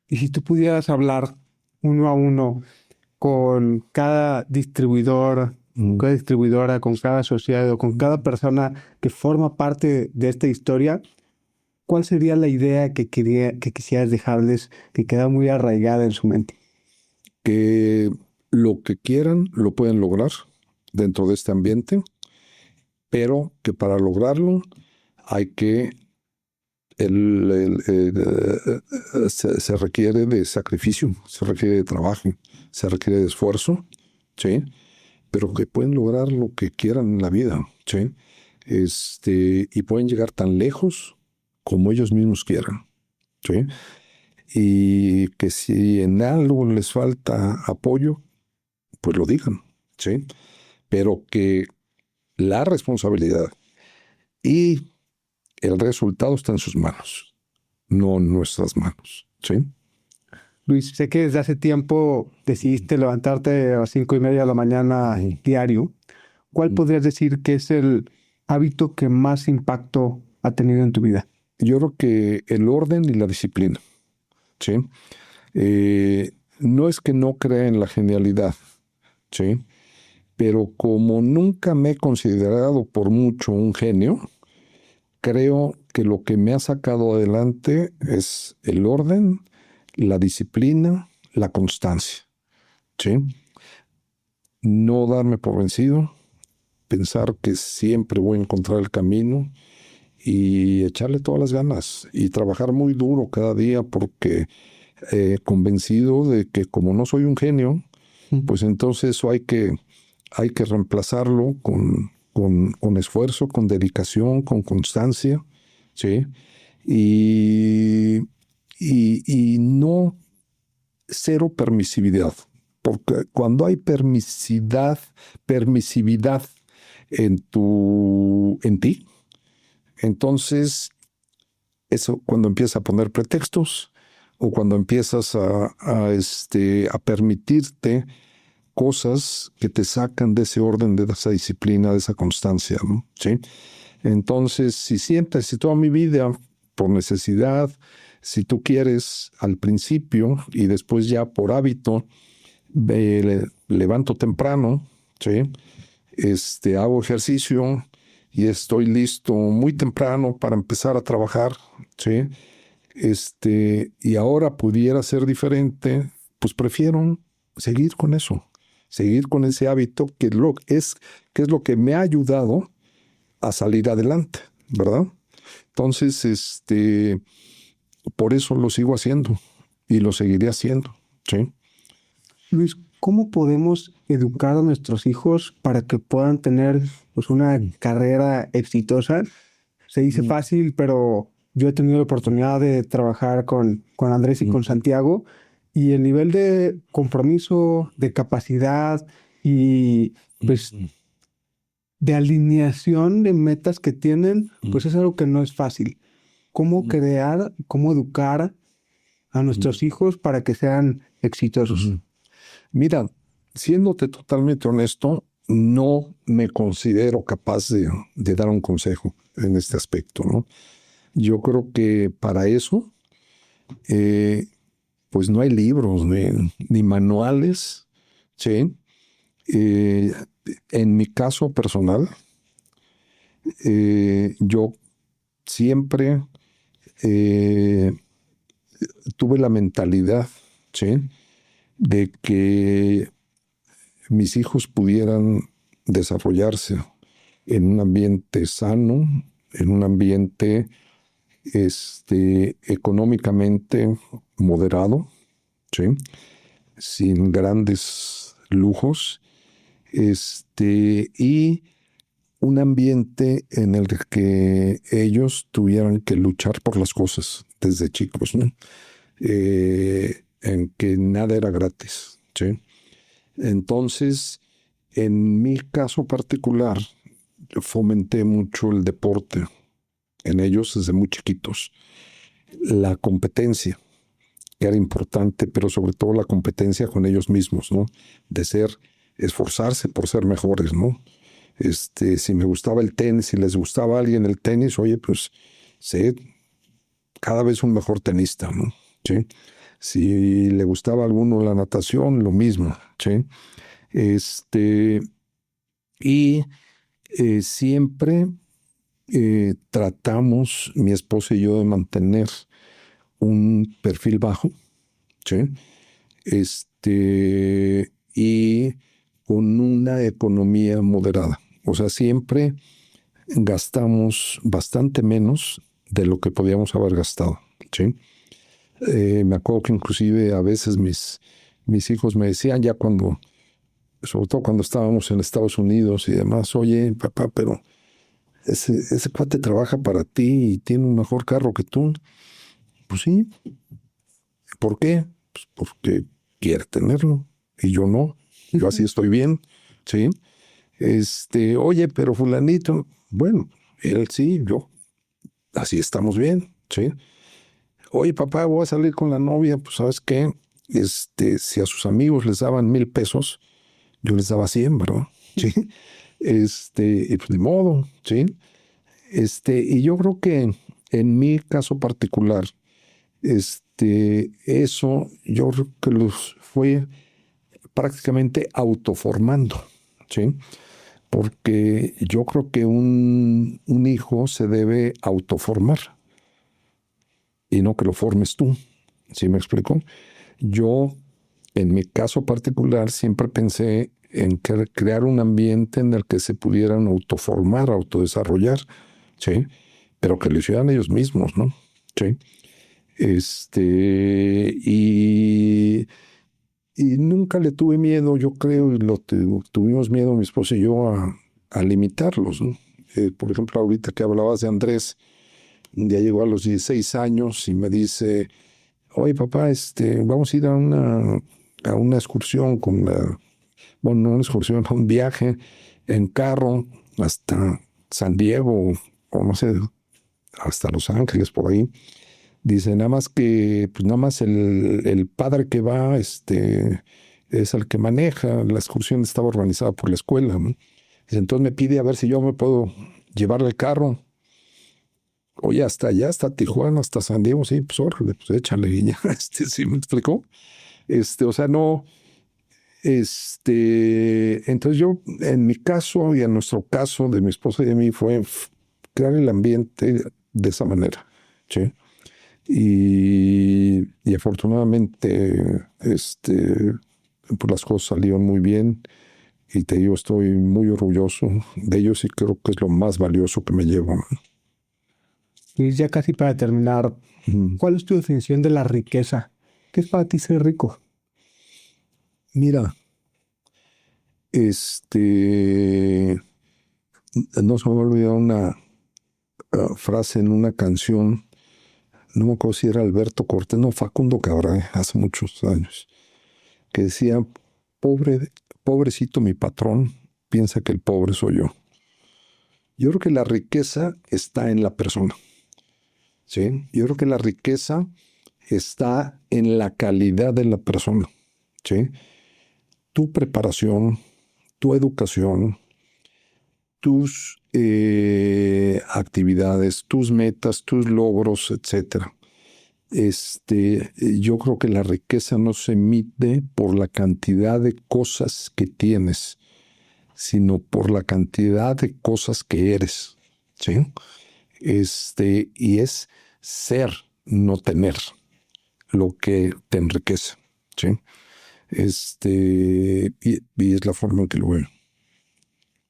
Y si tú pudieras hablar uno a uno con cada distribuidor, cada distribuidora, con cada asociado, con cada persona que forma parte de esta historia, ¿cuál sería la idea que quisieras dejarles que queda muy arraigada en su mente? Que lo que quieran lo pueden lograr dentro de este ambiente, pero que para lograrlo hay que se requiere de sacrificio, se requiere de trabajo, se requiere de esfuerzo, ¿sí? Pero que pueden lograr lo que quieran en la vida, ¿sí? Y pueden llegar tan lejos como ellos mismos quieran, ¿sí? Y que si en algo les falta apoyo, pues lo digan, ¿sí? Pero que la responsabilidad y el resultado está en sus manos, no en nuestras manos, ¿sí? Luis, sé que desde hace tiempo decidiste levantarte a las 5:30 de la mañana diario. ¿Cuál podrías decir que es el hábito que más impacto ha tenido en tu vida? Yo creo que el orden y la disciplina, ¿sí? No es que no crea en la genialidad, ¿sí? Pero como nunca me he considerado por mucho un genio, creo que lo que me ha sacado adelante es el orden, la disciplina, la constancia, ¿sí? No darme por vencido, pensar que siempre voy a encontrar el camino y echarle todas las ganas y trabajar muy duro cada día porque convencido de que como no soy un genio, pues entonces eso hay que reemplazarlo con esfuerzo, con dedicación, con constancia, ¿sí? Y, y no cero permisividad, porque cuando hay permisividad en ti, entonces eso cuando empiezas a poner pretextos o cuando empiezas a permitirte cosas que te sacan de ese orden, de esa disciplina, de esa constancia, ¿no? ¿Sí? Entonces, si toda mi vida, por necesidad, si tú quieres, al principio y después ya por hábito, levanto temprano, ¿sí? Hago ejercicio y estoy listo muy temprano para empezar a trabajar, ¿sí? Y ahora pudiera ser diferente, pues prefiero seguir con eso, seguir con ese hábito que es lo que me ha ayudado a salir adelante, ¿verdad? Entonces, por eso lo sigo haciendo y lo seguiré haciendo, ¿sí? Luis, ¿cómo podemos educar a nuestros hijos para que puedan tener pues, una carrera exitosa? Se dice fácil, pero yo he tenido la oportunidad de trabajar con Andrés y con Santiago y el nivel de compromiso, de capacidad y pues de alineación de metas que tienen, pues es algo que no es fácil. ¿Cómo crear, cómo educar a nuestros hijos para que sean exitosos? Mira, siéndote totalmente honesto, no me considero capaz de dar un consejo en este aspecto, ¿no? Yo creo que para eso, pues no hay libros ni manuales, ¿sí? Eh, en mi caso personal, yo siempre tuve la mentalidad, ¿sí?, de que mis hijos pudieran desarrollarse en un ambiente sano, en un ambiente económicamente moderado, ¿sí?, sin grandes lujos, y un ambiente en el que ellos tuvieran que luchar por las cosas desde chicos, ¿no? En que nada era gratis, ¿sí? Entonces, en mi caso particular, fomenté mucho el deporte en ellos desde muy chiquitos. La competencia, que era importante, pero sobre todo la competencia con ellos mismos, ¿no? De esforzarse por ser mejores, ¿no? Si me gustaba el tenis, si les gustaba a alguien el tenis, oye, pues sé cada vez un mejor tenista, ¿no? ¿Sí? Si le gustaba a alguno la natación, lo mismo, ¿sí? Y siempre tratamos, mi esposa y yo, de mantener un perfil bajo, ¿sí? Y con una economía moderada. O sea, siempre gastamos bastante menos de lo que podíamos haber gastado, ¿sí? Me acuerdo que inclusive a veces mis hijos me decían, ya cuando, sobre todo cuando estábamos en Estados Unidos y demás, oye, papá, pero ese cuate trabaja para ti y tiene un mejor carro que tú. Pues sí. ¿Por qué? Pues porque quiere tenerlo y yo no. Yo así estoy bien, ¿sí? Oye, pero fulanito, bueno, él sí, yo, así estamos bien, ¿sí? Oye, papá, voy a salir con la novia, pues ¿sabes qué? Si a sus amigos les daban 1,000 pesos, yo les daba 100, ¿verdad? Sí. Y pues de modo, ¿sí? Y yo creo que en mi caso particular, eso yo creo que los fue prácticamente autoformando, ¿sí? Porque yo creo que un hijo se debe autoformar y no que lo formes tú. ¿Sí me explico? Yo, en mi caso particular, siempre pensé en crear un ambiente en el que se pudieran autoformar, autodesarrollar, ¿sí? Pero que lo hicieran ellos mismos, ¿no? Sí. Y nunca le tuve miedo, yo creo, y tuvimos miedo mi esposa y yo a limitarlos, ¿no? Por ejemplo, ahorita que hablabas de Andrés, ya llegó a los 16 años y me dice, oye papá, vamos a ir a una excursión bueno, no una excursión, a un viaje en carro hasta San Diego o no sé, hasta Los Ángeles, por ahí. Dice, nada más que, pues nada más el padre que va, es el que maneja. La excursión estaba organizada por la escuela, ¿no? Dice, entonces me pide a ver si yo me puedo llevar el carro. Oye, hasta allá, hasta Tijuana, hasta San Diego, sí, pues órale, pues échale y ya, sí me explicó. O sea, no, entonces yo, en mi caso y en nuestro caso de mi esposa y de mí, fue crear el ambiente de esa manera, ¿sí? Y afortunadamente, pues las cosas salieron muy bien y te digo, estoy muy orgulloso de ellos y creo que es lo más valioso que me llevo, ¿no? Y ya casi para terminar, ¿cuál es tu definición de la riqueza? ¿Qué es para ti ser rico? Mira, no se me va a olvidar una frase en una canción, no me acuerdo si era Alberto Cortés, no, Facundo Cabral, hace muchos años, que decía, pobrecito mi patrón, piensa que el pobre soy yo. Yo creo que la riqueza está en la persona, ¿sí? Yo creo que la riqueza está en la calidad de la persona, ¿sí? Tu preparación, tu educación, tus actividades, tus metas, tus logros, etcétera. Yo creo que la riqueza no se mide por la cantidad de cosas que tienes, sino por la cantidad de cosas que eres, ¿sí? Y es ser, no tener, lo que te enriquece, ¿sí? Y es la forma en que lo veo.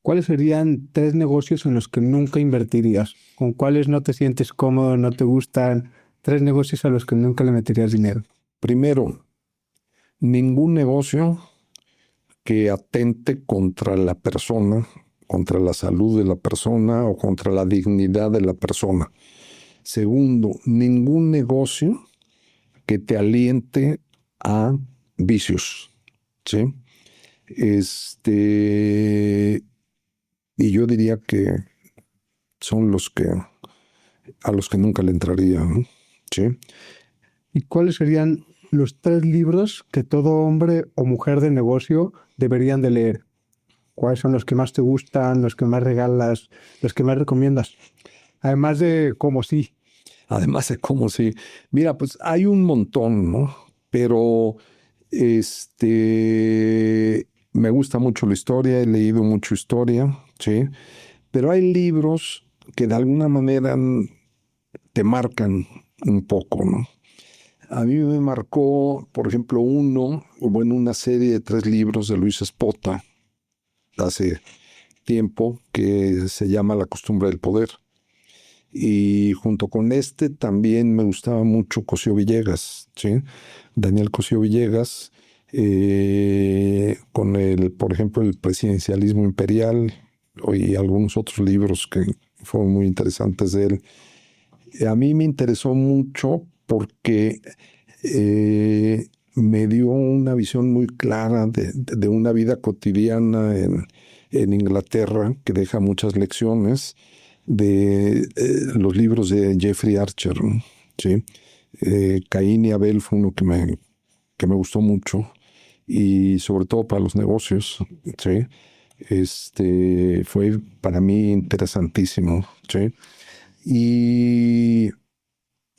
¿Cuáles serían 3 negocios en los que nunca invertirías? ¿Con cuáles no te sientes cómodo, no te gustan? 3 negocios a los que nunca le meterías dinero. Primero, ningún negocio que atente contra la persona, contra la salud de la persona o contra la dignidad de la persona. Segundo, ningún negocio que te aliente a vicios, ¿sí? Y yo diría que son a los que nunca le entraría, ¿no? ¿Sí? ¿Y cuáles serían los 3 libros que todo hombre o mujer de negocio deberían de leer? ¿Cuáles son los que más te gustan, los que más regalas, los que más recomiendas? Además de Como sí. Además de cómo sí. Mira, pues hay un montón, ¿no? Pero me gusta mucho la historia, he leído mucho historia, ¿sí? Pero hay libros que de alguna manera te marcan un poco, ¿no? A mí me marcó, por ejemplo, una serie de 3 libros de Luis Espota hace tiempo que se llama La costumbre del poder. Y junto con también me gustaba mucho Cosío Villegas, ¿sí? Daniel Cosío Villegas, con por ejemplo, el presidencialismo imperial y algunos otros libros que fueron muy interesantes de él. A mí me interesó mucho porque me dio una visión muy clara de una vida cotidiana en Inglaterra que deja muchas lecciones de los libros de Jeffrey Archer, ¿no? ¿Sí? Caín y Abel fue uno que me gustó mucho y sobre todo para los negocios, ¿sí? Fue para mí interesantísimo, ¿sí? Y,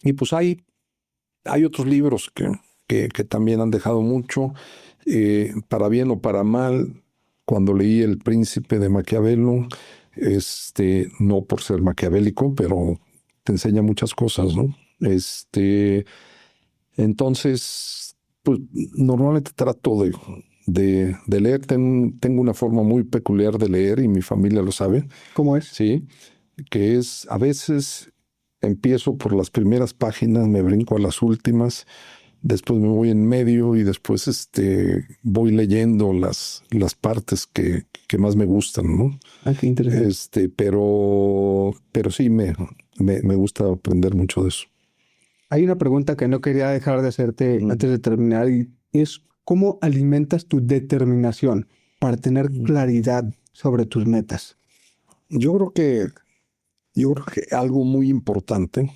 y pues hay otros libros que también han dejado mucho, para bien o para mal. Cuando leí El Príncipe de Maquiavelo, no por ser maquiavélico, pero te enseña muchas cosas, ¿no? Entonces, pues normalmente trato de leer. Tengo una forma muy peculiar de leer y mi familia lo sabe, ¿Cómo es? ¿sí? Que es a veces empiezo por las primeras páginas, me brinco a las últimas, después me voy en medio y después voy leyendo las partes que más me gustan, ¿no? Ah, qué interesante. Pero sí me gusta aprender mucho de eso. Hay una pregunta que no quería dejar de hacerte Mm. antes de terminar y es ¿cómo alimentas tu determinación para tener claridad sobre tus metas? Yo creo que, yo creo que algo muy importante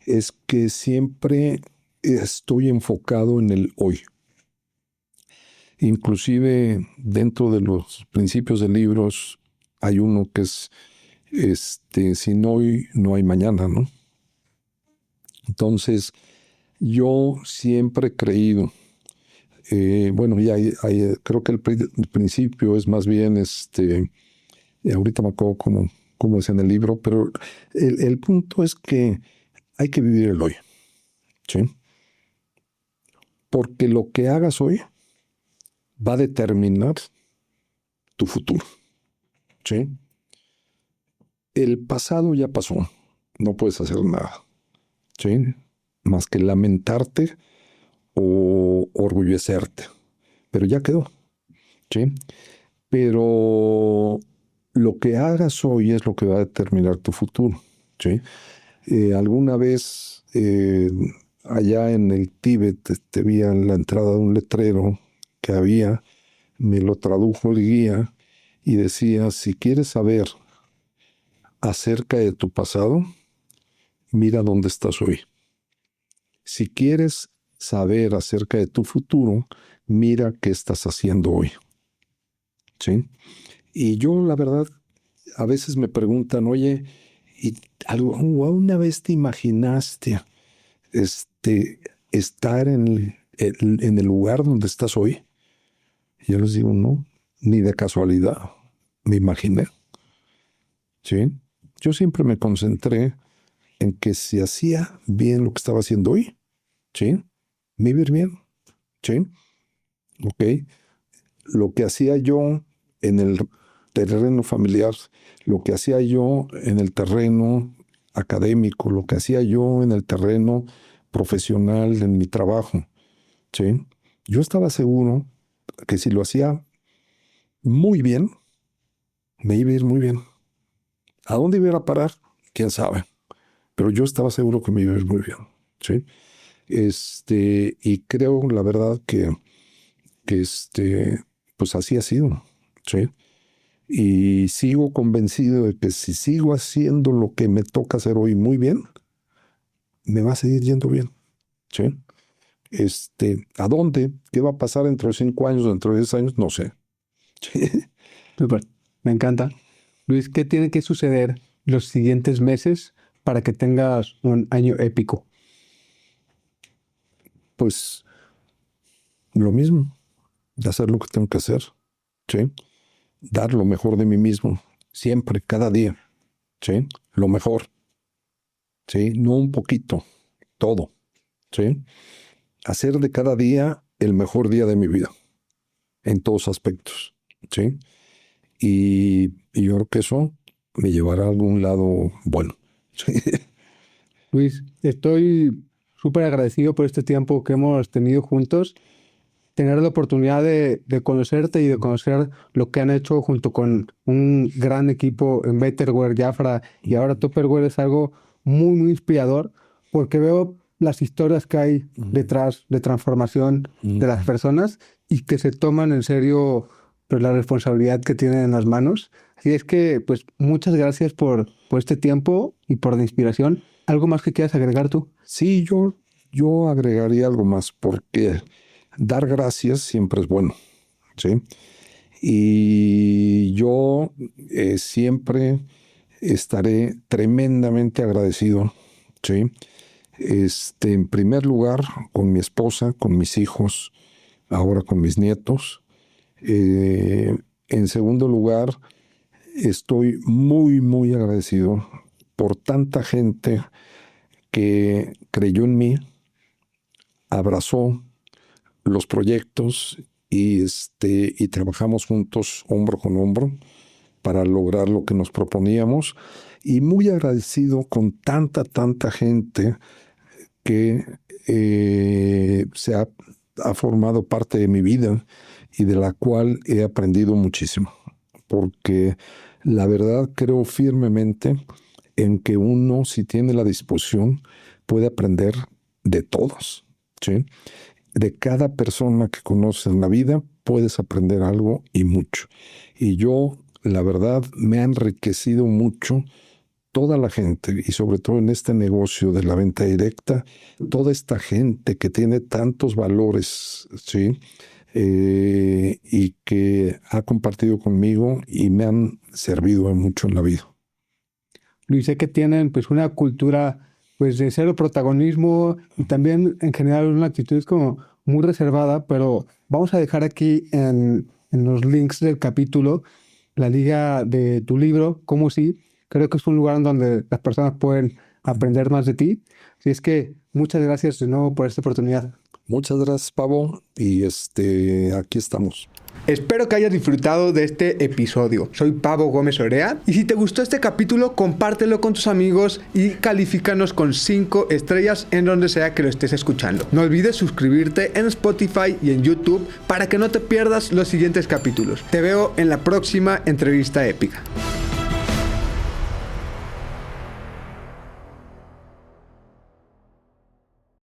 es que siempre estoy enfocado en el hoy. Inclusive dentro de los principios de libros hay uno que es, sin hoy no hay mañana, ¿no? Entonces, yo siempre he creído, bueno, creo que el principio es más bien, ahorita me acuerdo cómo es en el libro, pero el punto es que hay que vivir el hoy, ¿sí? Porque lo que hagas hoy va a determinar tu futuro, ¿sí? El pasado ya pasó, no puedes hacer nada, ¿sí? Más que lamentarte o orgullecerte, pero ya quedó, ¿sí? Pero lo que hagas hoy es lo que va a determinar tu futuro, ¿sí? Alguna vez allá en el Tíbet te vi en la entrada de un letrero que había, me lo tradujo el guía y decía, si quieres saber acerca de tu pasado, mira dónde estás hoy. Si quieres saber acerca de tu futuro, mira qué estás haciendo hoy, ¿sí? Y yo, la verdad, a veces me preguntan, oye, ¿y alguna vez te imaginaste estar en el lugar donde estás hoy? Y yo les digo, no, ni de casualidad, me imaginé, ¿sí? Yo siempre me concentré en que si hacía bien lo que estaba haciendo hoy, ¿sí? me iba a ir bien, ¿sí? Ok. Lo que hacía yo en el terreno familiar, lo que hacía yo en el terreno académico, lo que hacía yo en el terreno profesional, en mi trabajo, ¿sí? Yo estaba seguro que si lo hacía muy bien, me iba a ir muy bien. ¿A dónde iba a ir a parar? ¿Quién sabe? Pero yo estaba seguro que me iba a ir muy bien, ¿sí? Y creo, la verdad, que pues así ha sido, ¿sí? Y sigo convencido de que si sigo haciendo lo que me toca hacer hoy muy bien, me va a seguir yendo bien, ¿sí? ¿A dónde? ¿Qué va a pasar dentro de 5 años, dentro de 10 años? No sé. Súper, me encanta. Luis, ¿qué tiene que suceder los siguientes meses para que tengas un año épico? Pues lo mismo, de hacer lo que tengo que hacer, ¿sí? Dar lo mejor de mí mismo, siempre, cada día, ¿sí? Lo mejor, ¿sí? No un poquito, todo, ¿sí? Hacer de cada día el mejor día de mi vida, en todos aspectos, ¿sí? Y yo creo que eso me llevará a algún lado bueno. ¿Sí? Luis, estoy súper agradecido por este tiempo que hemos tenido juntos, tener la oportunidad de conocerte y de conocer lo que han hecho junto con un gran equipo en Betterware, Jafra y ahora Tupperware es algo muy, muy inspirador porque veo las historias que hay detrás de transformación de las personas y que se toman en serio pues, la responsabilidad que tienen en las manos. Así es que, pues, muchas gracias por este tiempo y por la inspiración. ¿Algo más que quieras agregar tú? Sí, yo agregaría algo más, porque dar gracias siempre es bueno, ¿sí? Y yo siempre estaré tremendamente agradecido, ¿sí? En primer lugar, con mi esposa, con mis hijos, ahora con mis nietos. En segundo lugar, estoy muy, muy agradecido por tanta gente que creyó en mí, abrazó los proyectos y trabajamos juntos hombro con hombro para lograr lo que nos proponíamos. Y muy agradecido con tanta gente que ha formado parte de mi vida y de la cual he aprendido muchísimo. Porque la verdad creo firmemente en que uno, si tiene la disposición, puede aprender de todos, ¿sí? De cada persona que conoces en la vida puedes aprender algo y mucho. Y yo, la verdad, me ha enriquecido mucho toda la gente, y sobre todo en este negocio de la venta directa, toda esta gente que tiene tantos valores, ¿sí? Y que ha compartido conmigo y me han servido mucho en la vida. Luis, sé que tienen pues una cultura pues de cero protagonismo y también en general una actitud como muy reservada, pero vamos a dejar aquí en los links del capítulo la liga de tu libro, Cómo sí. Creo que es un lugar en donde las personas pueden aprender más de ti. Así es que muchas gracias de nuevo por esta oportunidad. Muchas gracias, Pavo, y aquí estamos. Espero que hayas disfrutado de este episodio. Soy Pavo Gómez Orea y si te gustó este capítulo, compártelo con tus amigos y califícanos con 5 estrellas en donde sea que lo estés escuchando. No olvides suscribirte en Spotify y en YouTube para que no te pierdas los siguientes capítulos. Te veo en la próxima entrevista épica.